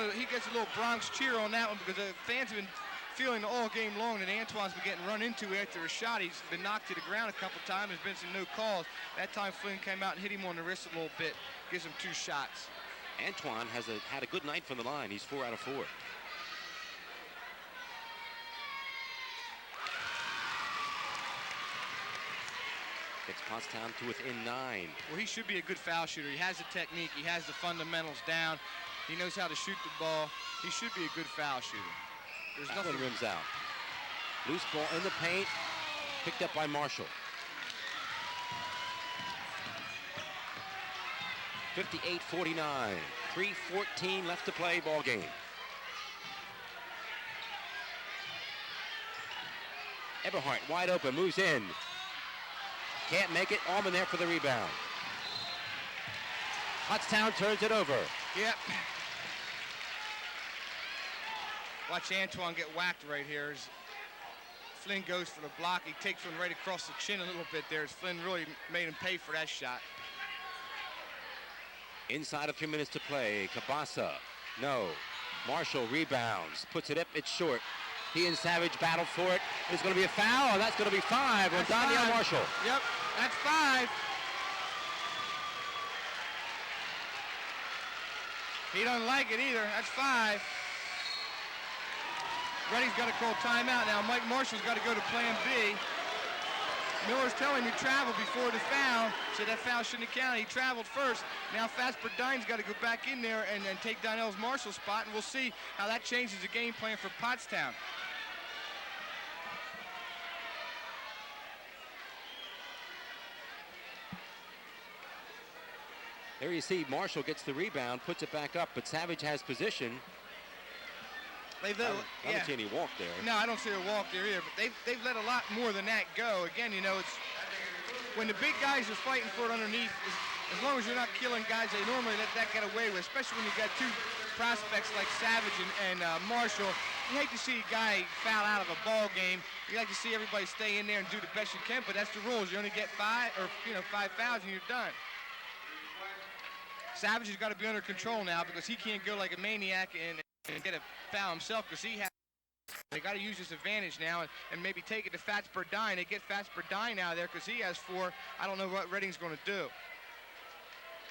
little Bronx cheer on that one because the fans have been feeling all game long that Antoine's been getting run into after a shot. He's been knocked to the ground a couple times. There's been some no calls. That time Flynn came out and hit him on the wrist a little bit. Gives him 2 shots. Antoine has had a good night from the line. He's 4 out of 4. Gets Pottstown to within 9. Well, he should be a good foul shooter. He has the technique. He has the fundamentals down. He knows how to shoot the ball. He should be a good foul shooter. There's That nothing. one rims out. Loose ball in the paint. Picked up by Marshall. 58-49. 3:14 left to play, ball game. Eberhardt wide open, moves in. Can't make it. Allman there for the rebound. Pottstown turns it over. Yep. Watch Antoine get whacked right here as Flynn goes for the block. He takes one right across the chin a little bit there as Flynn really made him pay for that shot. Inside of 3 minutes to play. Cabasa, no. Marshall rebounds, puts it up, it's short. He and Savage battle for it. It's going to be a foul, and that's going to be 5 on Daniel Marshall. Yep, that's 5. He doesn't like it either. That's 5. Reading's got to call timeout now. Mike Marshall's got to go to plan B. Miller's telling him he traveled before the foul. Said that foul shouldn't have counted. He traveled first. Now Fats Burdine's got to go back in there and take Donnell's Marshall spot, and we'll see how that changes the game plan for Pottstown. There you see Marshall gets the rebound, puts it back up, but Savage has position. I don't see any walk there. No, I don't see a walk there either, but they've let a lot more than that go. Again, you know, it's when the big guys are fighting for it underneath, as long as you're not killing guys, they normally let that get away with, especially when you got 2 prospects like Savage and Marshall. You hate to see a guy foul out of a ball game. You like to see everybody stay in there and do the best you can, but that's the rules. You only get 5 fouls and you're done. Savage has got to be under control now because he can't go like a maniac and get a foul himself because they got to use this advantage now and maybe take it to Fats Burdine. They get Fats Burdine out of there because he has 4. I don't know what Reading's going to do.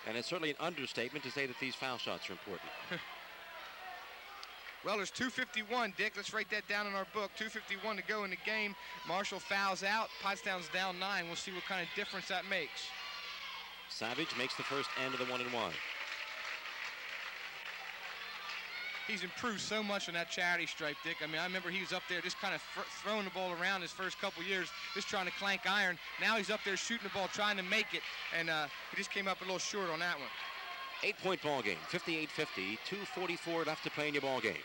And it's certainly an understatement to say that these foul shots are important. Well, there's 2:51, Dick. Let's write that down in our book. 2:51 to go in the game. Marshall fouls out. Pottstown's down 9. We'll see what kind of difference that makes. Savage makes the first end of the 1-and-1. He's improved so much on that charity stripe, Dick. I mean, I remember he was up there just kind of throwing the ball around his first couple years, just trying to clank iron. Now he's up there shooting the ball, trying to make it, and he just came up a little short on that one. 8-point ball game, 58-50, 2:44 left to play in your ball game.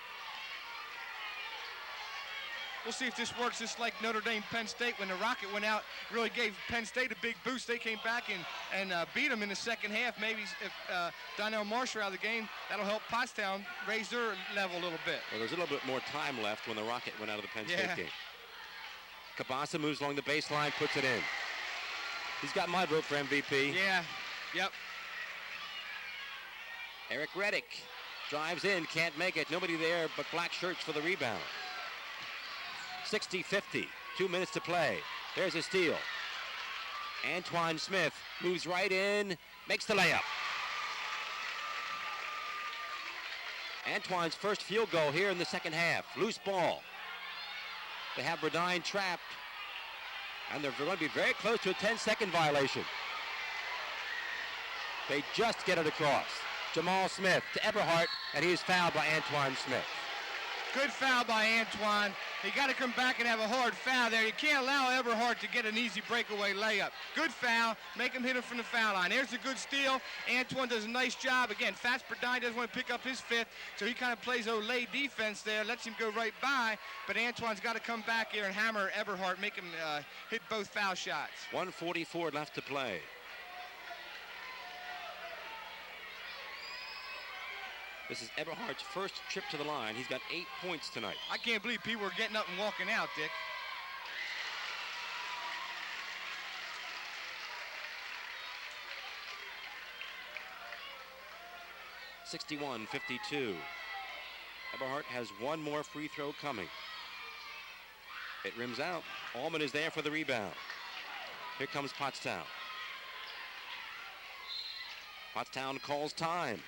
We'll see if this works, just like Notre Dame, Penn State. When the Rocket went out, really gave Penn State a big boost. They came back and beat them in the second half. Maybe if Donnell Marshall out of the game, that'll help Pottstown raise their level a little bit. Well, there's a little bit more time left when the Rocket went out of the Penn State game. Cabasa moves along the baseline, puts it in. He's got my vote for MVP. Yeah, yep. Eric Reddick drives in, can't make it. Nobody there but black shirts for the rebound. 60-50, 2 minutes to play. There's a steal. Antoine Smith moves right in, makes the layup. Antoine's first field goal here in the second half. Loose ball. They have Burdine trapped, and they're going to be very close to a 10-second violation. They just get it across. Jamal Smith to Eberhardt, and he is fouled by Antoine Smith. Good foul by Antoine. You got to come back and have a hard foul there. You can't allow Eberhardt to get an easy breakaway layup. Good foul. Make him hit it from the foul line. There's a good steal. Antoine does a nice job. Again, Fats Burdine doesn't want to pick up his fifth, so he kind of plays Olay defense there, lets him go right by. But Antoine's got to come back here and hammer Eberhardt, make him hit both foul shots. 1:44 left to play. This is Eberhardt's first trip to the line. He's got 8 points tonight. I can't believe people are getting up and walking out, Dick. (61-52). Eberhardt has one more free throw coming. It rims out. Allman is there for the rebound. Here comes Pottstown. Pottstown calls time.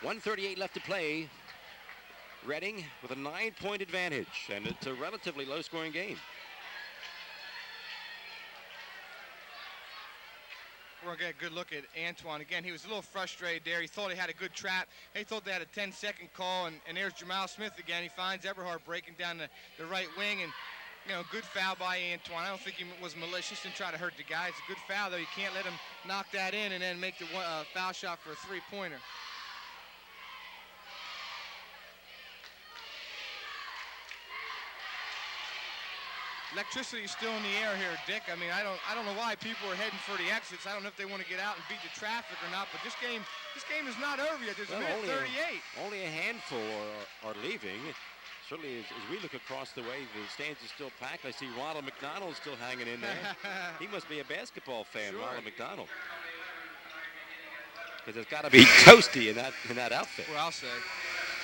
1:38 left to play. Reading with a 9-point advantage, and it's a relatively low-scoring game. We're going to get a good look at Antoine. Again, he was a little frustrated there. He thought he had a good trap. He thought they had a 10-second call, and there's Jamal Smith again. He finds Eberhardt breaking down the right wing, and, you know, good foul by Antoine. I don't think he was malicious and try to hurt the guy. It's a good foul, though. You can't let him knock that in and then make the foul shot for a three-pointer. Electricity is still in the air here, Dick. I mean, I don't know why people are heading for the exits. I don't know if they want to get out and beat the traffic or not, but this game is not over yet. There's a minute 38. Only a handful are leaving. Certainly, as we look across the way, the stands are still packed. I see Ronald McDonald still hanging in there. He must be a basketball fan, sure. Ronald McDonald. Because it's got to be toasty in that outfit. Well, I'll say.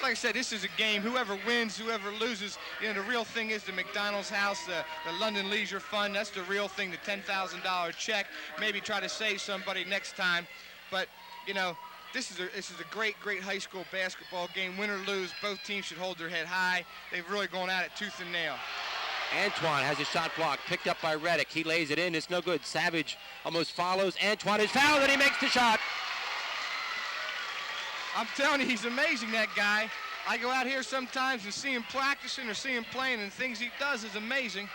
Like I said, this is a game. Whoever wins, whoever loses, you know, the real thing is the McDonald's house, the London Leisure Fund. That's the real thing, the $10,000 check. Maybe try to save somebody next time. But, you know, this is a great high school basketball game. Win or lose, both teams should hold their head high. They've really gone at it tooth and nail. Antoine has a shot block, picked up by Reddick. He lays it in. It's no good. Savage almost follows. Antoine is fouled, and he makes the shot. I'm telling you, he's amazing, that guy. I go out here sometimes and see him practicing or see him playing, and the things he does is amazing.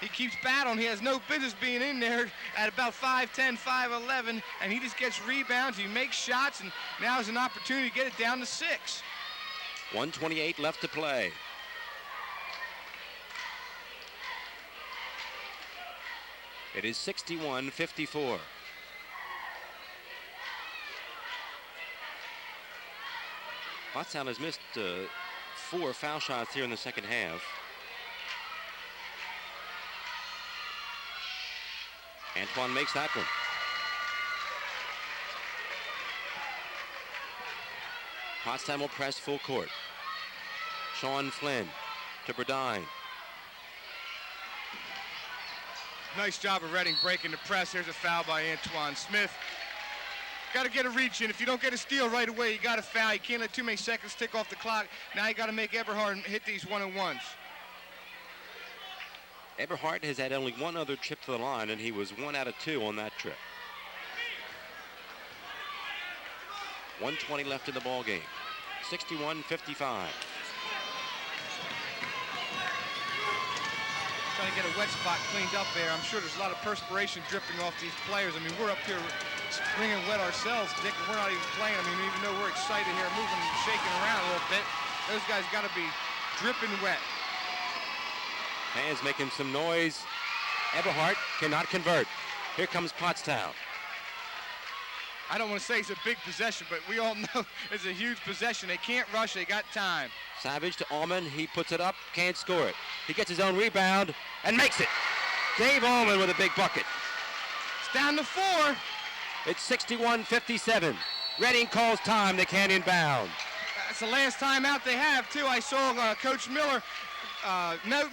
He keeps battling. He has no business being in there at about 5'10", 5'11", and he just gets rebounds. He makes shots, and now is an opportunity to get it down to 6. 1:28 left to play. It is 61-54. Pottstown has missed 4 foul shots here in the second half. Antoine makes that one. Pottstown will press full court. Sean Flynn to Burdine. Nice job of Reading breaking the press. Here's a foul by Antoine Smith. Got to get a reach in. If you don't get a steal right away, you got to foul. You can't let too many seconds tick off the clock. Now you got to make Eberhardt hit these one-on-ones. Eberhardt has had only one other trip to the line, and he was 1 out of 2 on that trip. 1:20 left in the ball game. 61-55. Trying to get a wet spot cleaned up there. I'm sure there's a lot of perspiration dripping off these players. I mean, we're up here springing wet ourselves, Dick, and we're not even playing. I mean, even though we're excited here, moving and shaking around a little bit, Those guys got to be dripping wet. Fans making some noise. Eberhardt cannot convert. Here comes Pottstown. I don't want to say it's a big possession, but we all know it's a huge possession. They can't rush. They got time. Savage to Allman. He puts it up, can't score it. He gets his own rebound and makes it. Dave Allman with a big bucket. It's down to 4. It's 61-57. Reading calls time. They can't inbound. That's the last timeout they have, too. I saw Coach Miller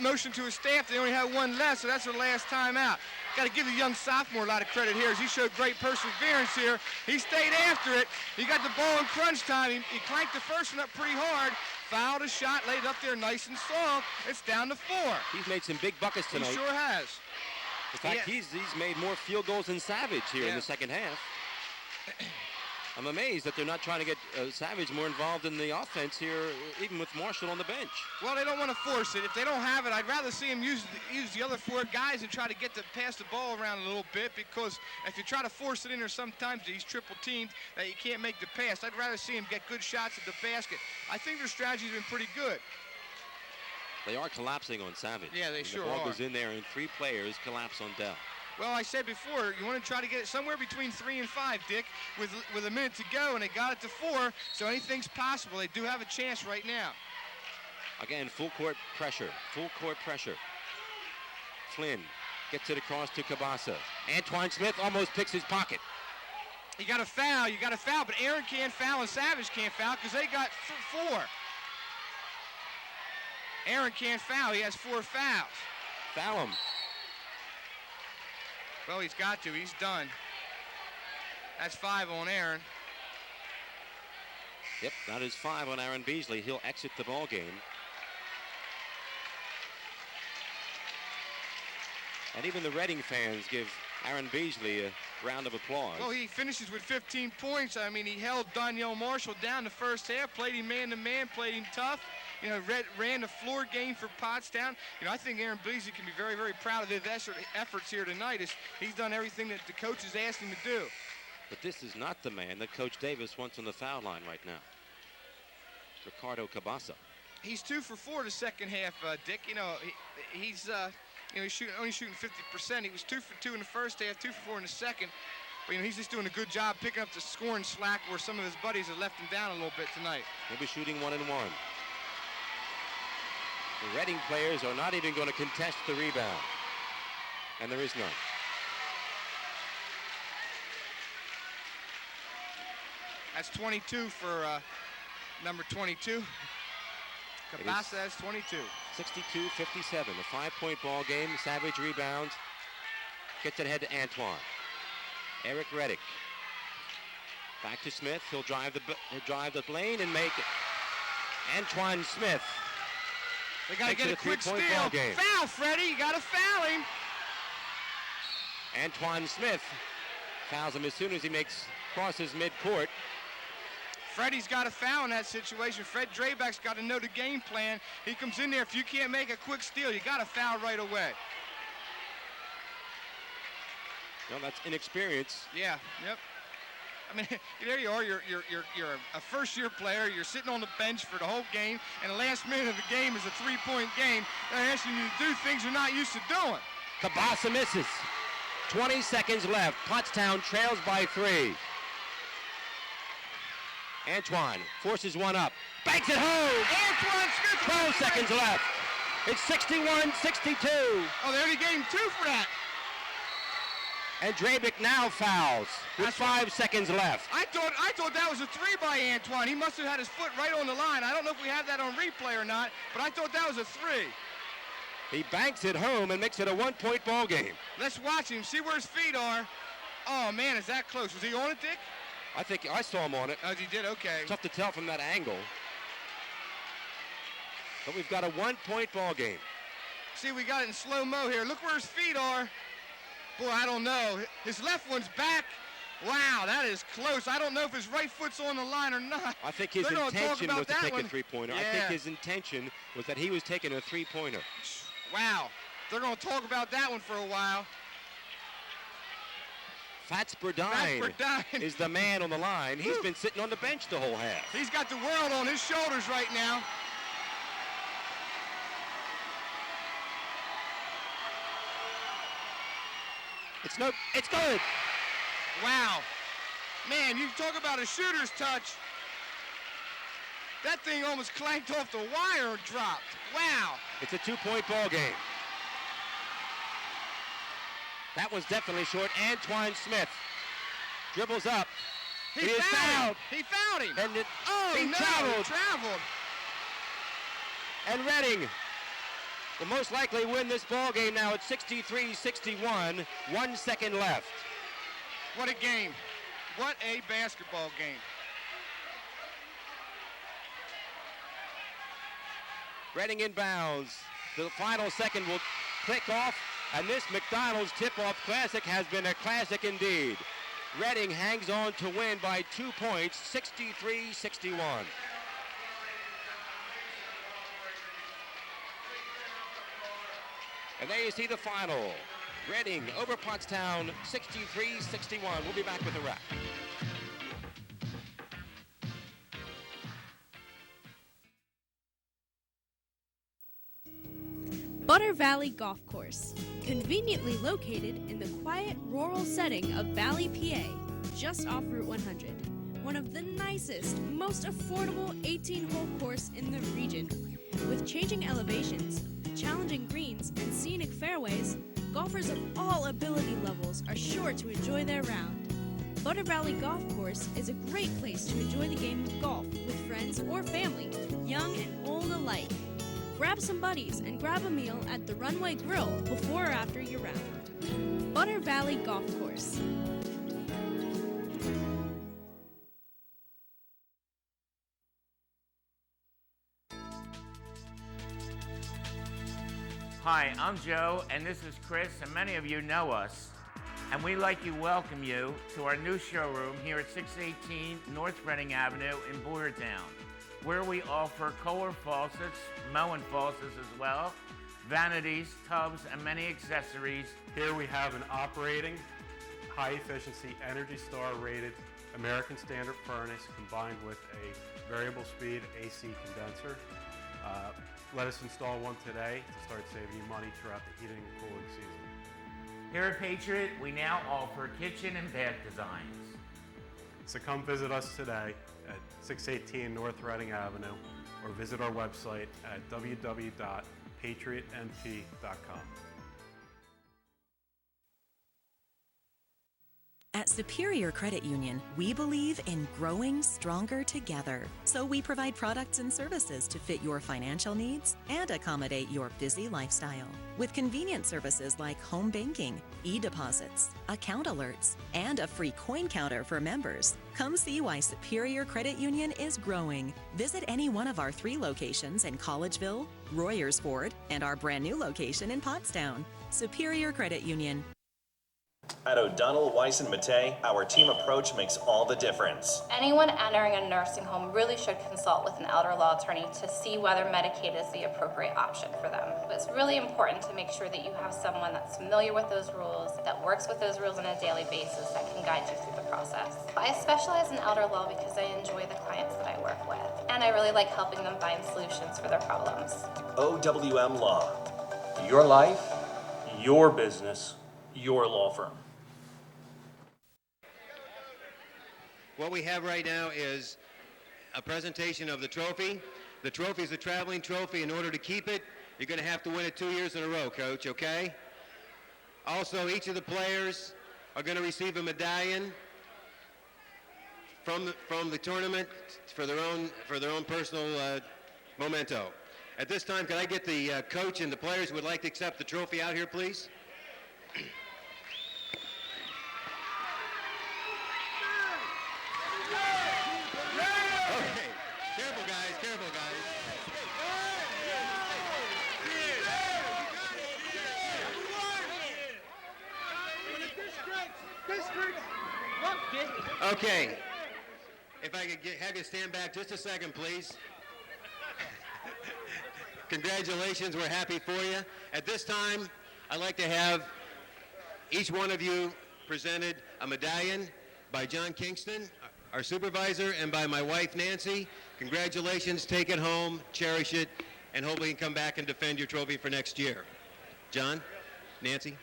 motion to his staff. They only have one left, so that's their last timeout. Got to give the young sophomore a lot of credit here, as he showed great perseverance here. He stayed after it. He got the ball in crunch time. He clanked the first one up pretty hard, fouled a shot, laid it up there nice and soft. It's down to 4. He's made some big buckets tonight. He sure has. In fact, he's made more field goals than Savage here in the second half. I'm amazed that they're not trying to get Savage more involved in the offense here, even with Marshall on the bench. Well, they don't want to force it. If they don't have it, I'd rather see him use the other 4 guys and try to pass the ball around a little bit, because if you try to force it in there, sometimes he's triple teamed that you can't make the pass. I'd rather see him get good shots at the basket. I think their strategy's been pretty good. They are collapsing on Savage. Yeah, they sure The ball are. goes in there and 3 players collapse on Dell. Well, I said before, you want to try to get it somewhere between 3 and 5, Dick, with a minute to go, and they got it to 4, so anything's possible. They do have a chance right now. Again, full court pressure. Flynn gets it across to Cabasa. Antoine Smith almost picks his pocket. You got to foul, but Aaron can't foul and Savage can't foul because they got 4. Aaron can't foul, he has 4 fouls. Foul him. Well, he's got to. He's done. That's 5 on Aaron. Yep, that is 5 on Aaron Beasley. He'll exit the ball game. And even the Reading fans give Aaron Beasley a round of applause. Well, he finishes with 15 points. I mean, he held Donnell Marshall down the first half, played him man-to-man, played him tough. You know, ran the floor game for Pottstown. You know, I think Aaron Beasley can be very, very proud of his efforts here tonight. He's done everything that the coach has asked him to do. But this is not the man that Coach Davis wants on the foul line right now. Ricardo Cabasa. He's 2 for 4 the second half, Dick. You know, he's only shooting 50%. He was 2 for 2 in the first half, 2 for 4 in the second. But, you know, he's just doing a good job picking up the scoring slack where some of his buddies have left him down a little bit tonight. He'll be shooting 1-1. The Reading players are not even going to contest the rebound. And there is none. That's 22 for number 22. Cabasa has 22. 62-57, a 5-point ball game. Savage rebounds. Gets it ahead to Antoine. Eric Reddick. Back to Smith. He'll drive the lane and make it. Antoine Smith. They got to get a quick steal. Foul, Freddie. You got to foul him. Antoine Smith fouls him as soon as he crosses midcourt. Freddie's got a foul in that situation. Fred Drabeck's got to know the game plan. He comes in there. If you can't make a quick steal, you got to foul right away. Well, that's inexperience. Yeah. Yep. I mean, there you are. You're a first-year player. You're sitting on the bench for the whole game, and the last minute of the game is a 3-point game. They're asking you to do things you're not used to doing. Cabasa misses. 20 seconds left. Pottstown trails by 3. Antoine forces one up. Banks it home. Antoine Smith. 12 seconds left. It's 61-62. Oh, they only gave him 2 for that. And Drabeck now fouls with 5 seconds left. I thought that was a 3 by Antoine. He must have had his foot right on the line. I don't know if we have that on replay or not, but I thought that was a 3. He banks it home and makes it a 1-point ball game. Let's watch him, see where his feet are. Oh, man, is that close? Was he on it, Dick? I think I saw him on it. Oh, he did? Okay. It's tough to tell from that angle. But we've got a 1-point ball game. See, we got it in slow-mo here. Look where his feet are. Boy, I don't know. His left one's back. Wow, that is close. I don't know if his right foot's on the line or not. I think his intention was to take a 3-pointer. Yeah. I think his intention was that he was taking a 3-pointer. Wow. They're going to talk about that one for a while. Fats Burdine is the man on the line. He's been sitting on the bench the whole half. He's got the world on his shoulders right now. It's good. Wow. Man, you talk about a shooter's touch. That thing almost clanked off the wire and dropped. Wow. It's a 2-point ball game. That was definitely short. Antoine Smith dribbles up. He is fouled. He fouled him. And he traveled. traveled. And Reading will most likely win this ball game now at 63-61. 1 second left. What a game. What a basketball game. Reading inbounds. The final second will click off, and this McDonald's Tip-Off Classic has been a classic indeed. Reading hangs on to win by 2 points, 63-61. And there you see the final. Reading over Pottstown, 63-61. We'll be back with a wrap. Butter Valley Golf Course, conveniently located in the quiet rural setting of Valley, PA, just off Route 100. One of the nicest, most affordable 18-hole course in the region. With changing elevations, challenging greens, and scenic fairways, golfers of all ability levels are sure to enjoy their round. Butter Valley Golf Course is a great place to enjoy the game of golf with friends or family, young and old alike. Grab some buddies and grab a meal at the Runway Grill before or after your round. Butter Valley Golf Course. Hi, I'm Joe, and this is Chris, and many of you know us. And we'd like to welcome you to our new showroom here at 618 North Reading Avenue in Boyertown, where we offer Kohler faucets, Moen faucets as well, vanities, tubs, and many accessories. Here we have an operating, high-efficiency, Energy Star rated American Standard furnace combined with a variable speed AC condenser. Let us install one today to start saving you money throughout the heating and cooling season. Here at Patriot, we now offer kitchen and bath designs. So come visit us today at 618 North Reading Avenue or visit our website at www.patriotmp.com. At Superior Credit Union, we believe in growing stronger together. So we provide products and services to fit your financial needs and accommodate your busy lifestyle. With convenient services like home banking, e-deposits, account alerts, and a free coin counter for members. Come see why Superior Credit Union is growing. Visit any one of our 3 locations in Collegeville, Royersford, and our brand new location in Pottstown. Superior Credit Union. At O'Donnell, Weiss & Mattei, our team approach makes all the difference. Anyone entering a nursing home really should consult with an elder law attorney to see whether Medicaid is the appropriate option for them. It's really important to make sure that you have someone that's familiar with those rules, that works with those rules on a daily basis, that can guide you through the process. I specialize in elder law because I enjoy the clients that I work with, and I really like helping them find solutions for their problems. OWM Law. Your life, your business, your law firm. What we have right now is a presentation of the trophy. The trophy is a traveling trophy. In order to keep it, you're going to have to win it 2 years in a row, Coach, okay? Also, each of the players are going to receive a medallion from the tournament for their own personal memento. At this time, can I get the coach and the players who would like to accept the trophy out here, please? Okay, if I could have you stand back just a second, please. Congratulations, we're happy for you. At this time, I'd like to have each one of you presented a medallion by John Kingston, our supervisor, and by my wife, Nancy. Congratulations, take it home, cherish it, and hopefully you can come back and defend your trophy for next year. John, Nancy.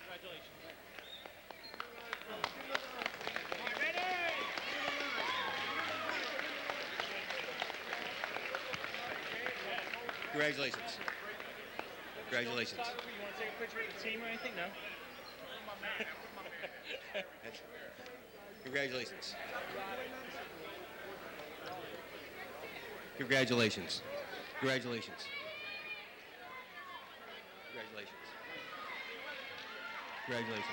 Congratulations. Congratulations. You want to take a picture with the team or anything? No? Congratulations. Congratulations. Congratulations. Congratulations. Congratulations.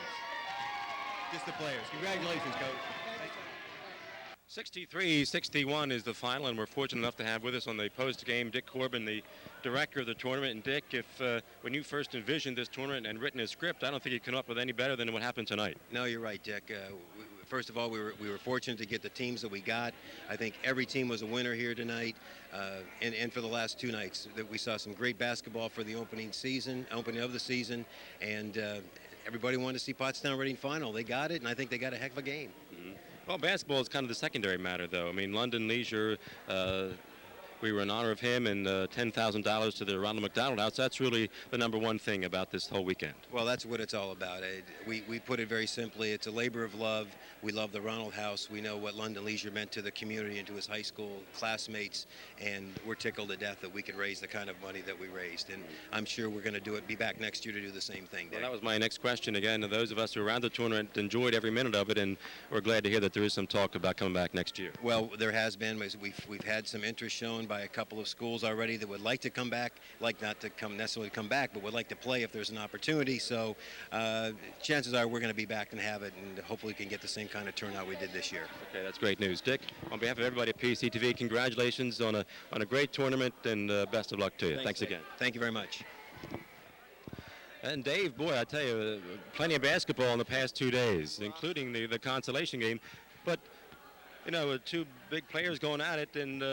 Just the players. Congratulations, Coach. 63-61 is the final, and we're fortunate enough to have with us on the post-game Dick Corbin, the director of the tournament. And Dick, if when you first envisioned this tournament and written a script, I don't think you come up with any better than what happened tonight. No, you're right, Dick. First of all, we were fortunate to get the teams that we got. I think every team was a winner here tonight, and for the last two nights, that we saw some great basketball for the opening of the season, and everybody wanted to see Pottstown Reading final. They got it, and I think they got a heck of a game. Well, basketball is kind of the secondary matter, though. I mean, London Leisure, we were in honor of him, and $10,000 to the Ronald McDonald House. That's really the number one thing about this whole weekend. Well, that's what it's all about. We put it very simply. It's a labor of love. We love the Ronald House. We know what London Leisure meant to the community and to his high school classmates, and we're tickled to death that we could raise the kind of money that we raised. And I'm sure we're going to be back next year to do the same thing. Well, that was my next question. Again, to those of us who were around the tournament enjoyed every minute of it, and we're glad to hear that there is some talk about coming back next year. Well, there has been. We've had some interest shown by a couple of schools already that would like to come back, like not to necessarily come back, but would like to play if there's an opportunity. So chances are we're going to be back and have it, and hopefully we can get the same kind of turnout we did this year. Okay, that's great news. Dick, on behalf of everybody at PCTV, congratulations on a great tournament, and best of luck to you. Thanks again. Thank you very much. And Dave, boy, I tell you, plenty of basketball in the past 2 days, including the consolation game. But, you know, two big players going at it, and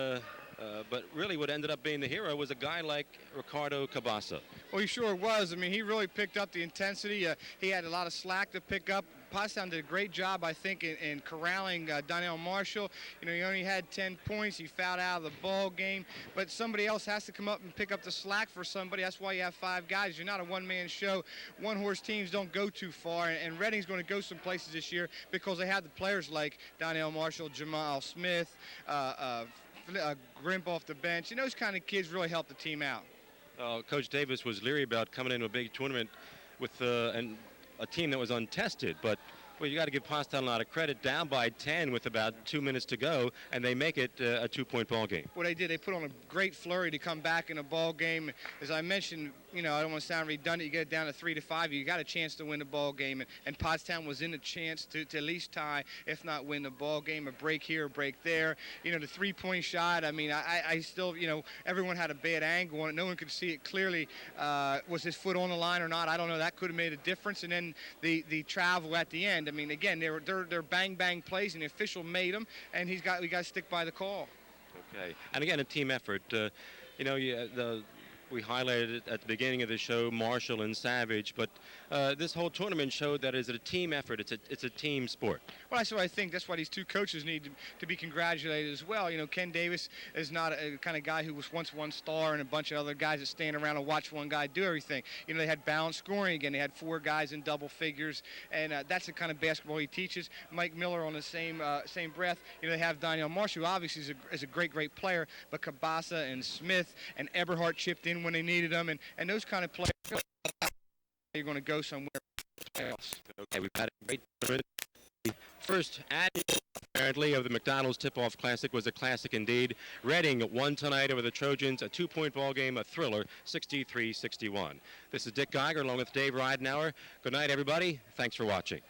but really what ended up being the hero was a guy like Ricardo Cabasa. Well, he sure was. I mean, he really picked up the intensity. He had a lot of slack to pick up. Pottstown did a great job, I think, in corralling Donnell Marshall. You know, he only had 10 points. He fouled out of the ball game. But somebody else has to come up and pick up the slack for somebody. That's why you have 5 guys. You're not a one-man show. One-horse teams don't go too far. And Reading's going to go some places this year because they have the players like Donnell Marshall, Jamal Smith, Grimp off the bench. And those kind of kids really help the team out. Coach Davis was leery about coming into a big tournament with a team that was untested, but well, you got to give Pottstown a lot of credit. Down by 10 with about 2 minutes to go, and they make it a 2-point ball game. Well, they did. They put on a great flurry to come back in a ball game. As I mentioned, you know, I don't want to sound redundant. You get it down to 3-5. You got a chance to win the ball game, and Pottstown was in a chance to at least tie, if not win the ball game. A break here, a break there. You know, the 3-point shot. I mean, I still, you know, everyone had a bad angle on it. No one could see it clearly. Was his foot on the line or not? I don't know. That could have made a difference. And then the travel at the end. I mean, again, they're bang bang plays, and the official made them, and we got to stick by the call. Okay, and again, a team effort. You know, we highlighted it at the beginning of the show, Marshall and Savage, but this whole tournament showed that it's a team effort. It's a team sport. Well, that's what I think. That's why these two coaches need to be congratulated as well. You know, Ken Davis is not a kind of guy who was once one star and a bunch of other guys that stand around and watch one guy do everything. You know, they had balanced scoring again. They had 4 guys in double figures, and that's the kind of basketball he teaches. Mike Miller on the same breath. You know, they have Donnell Marshall, who obviously is a great player, but Cabasa and Smith and Eberhardt chipped in when they needed them, and those kind of players, you're going to go somewhere. Okay, we've had a great tournament. The first annual, apparently, of the McDonald's Tip-Off Classic was a classic indeed. Reading won tonight over the Trojans, a 2-point ball game, a thriller, 63-61. This is Dick Geiger along with Dave Ridenauer. Good night, everybody. Thanks for watching.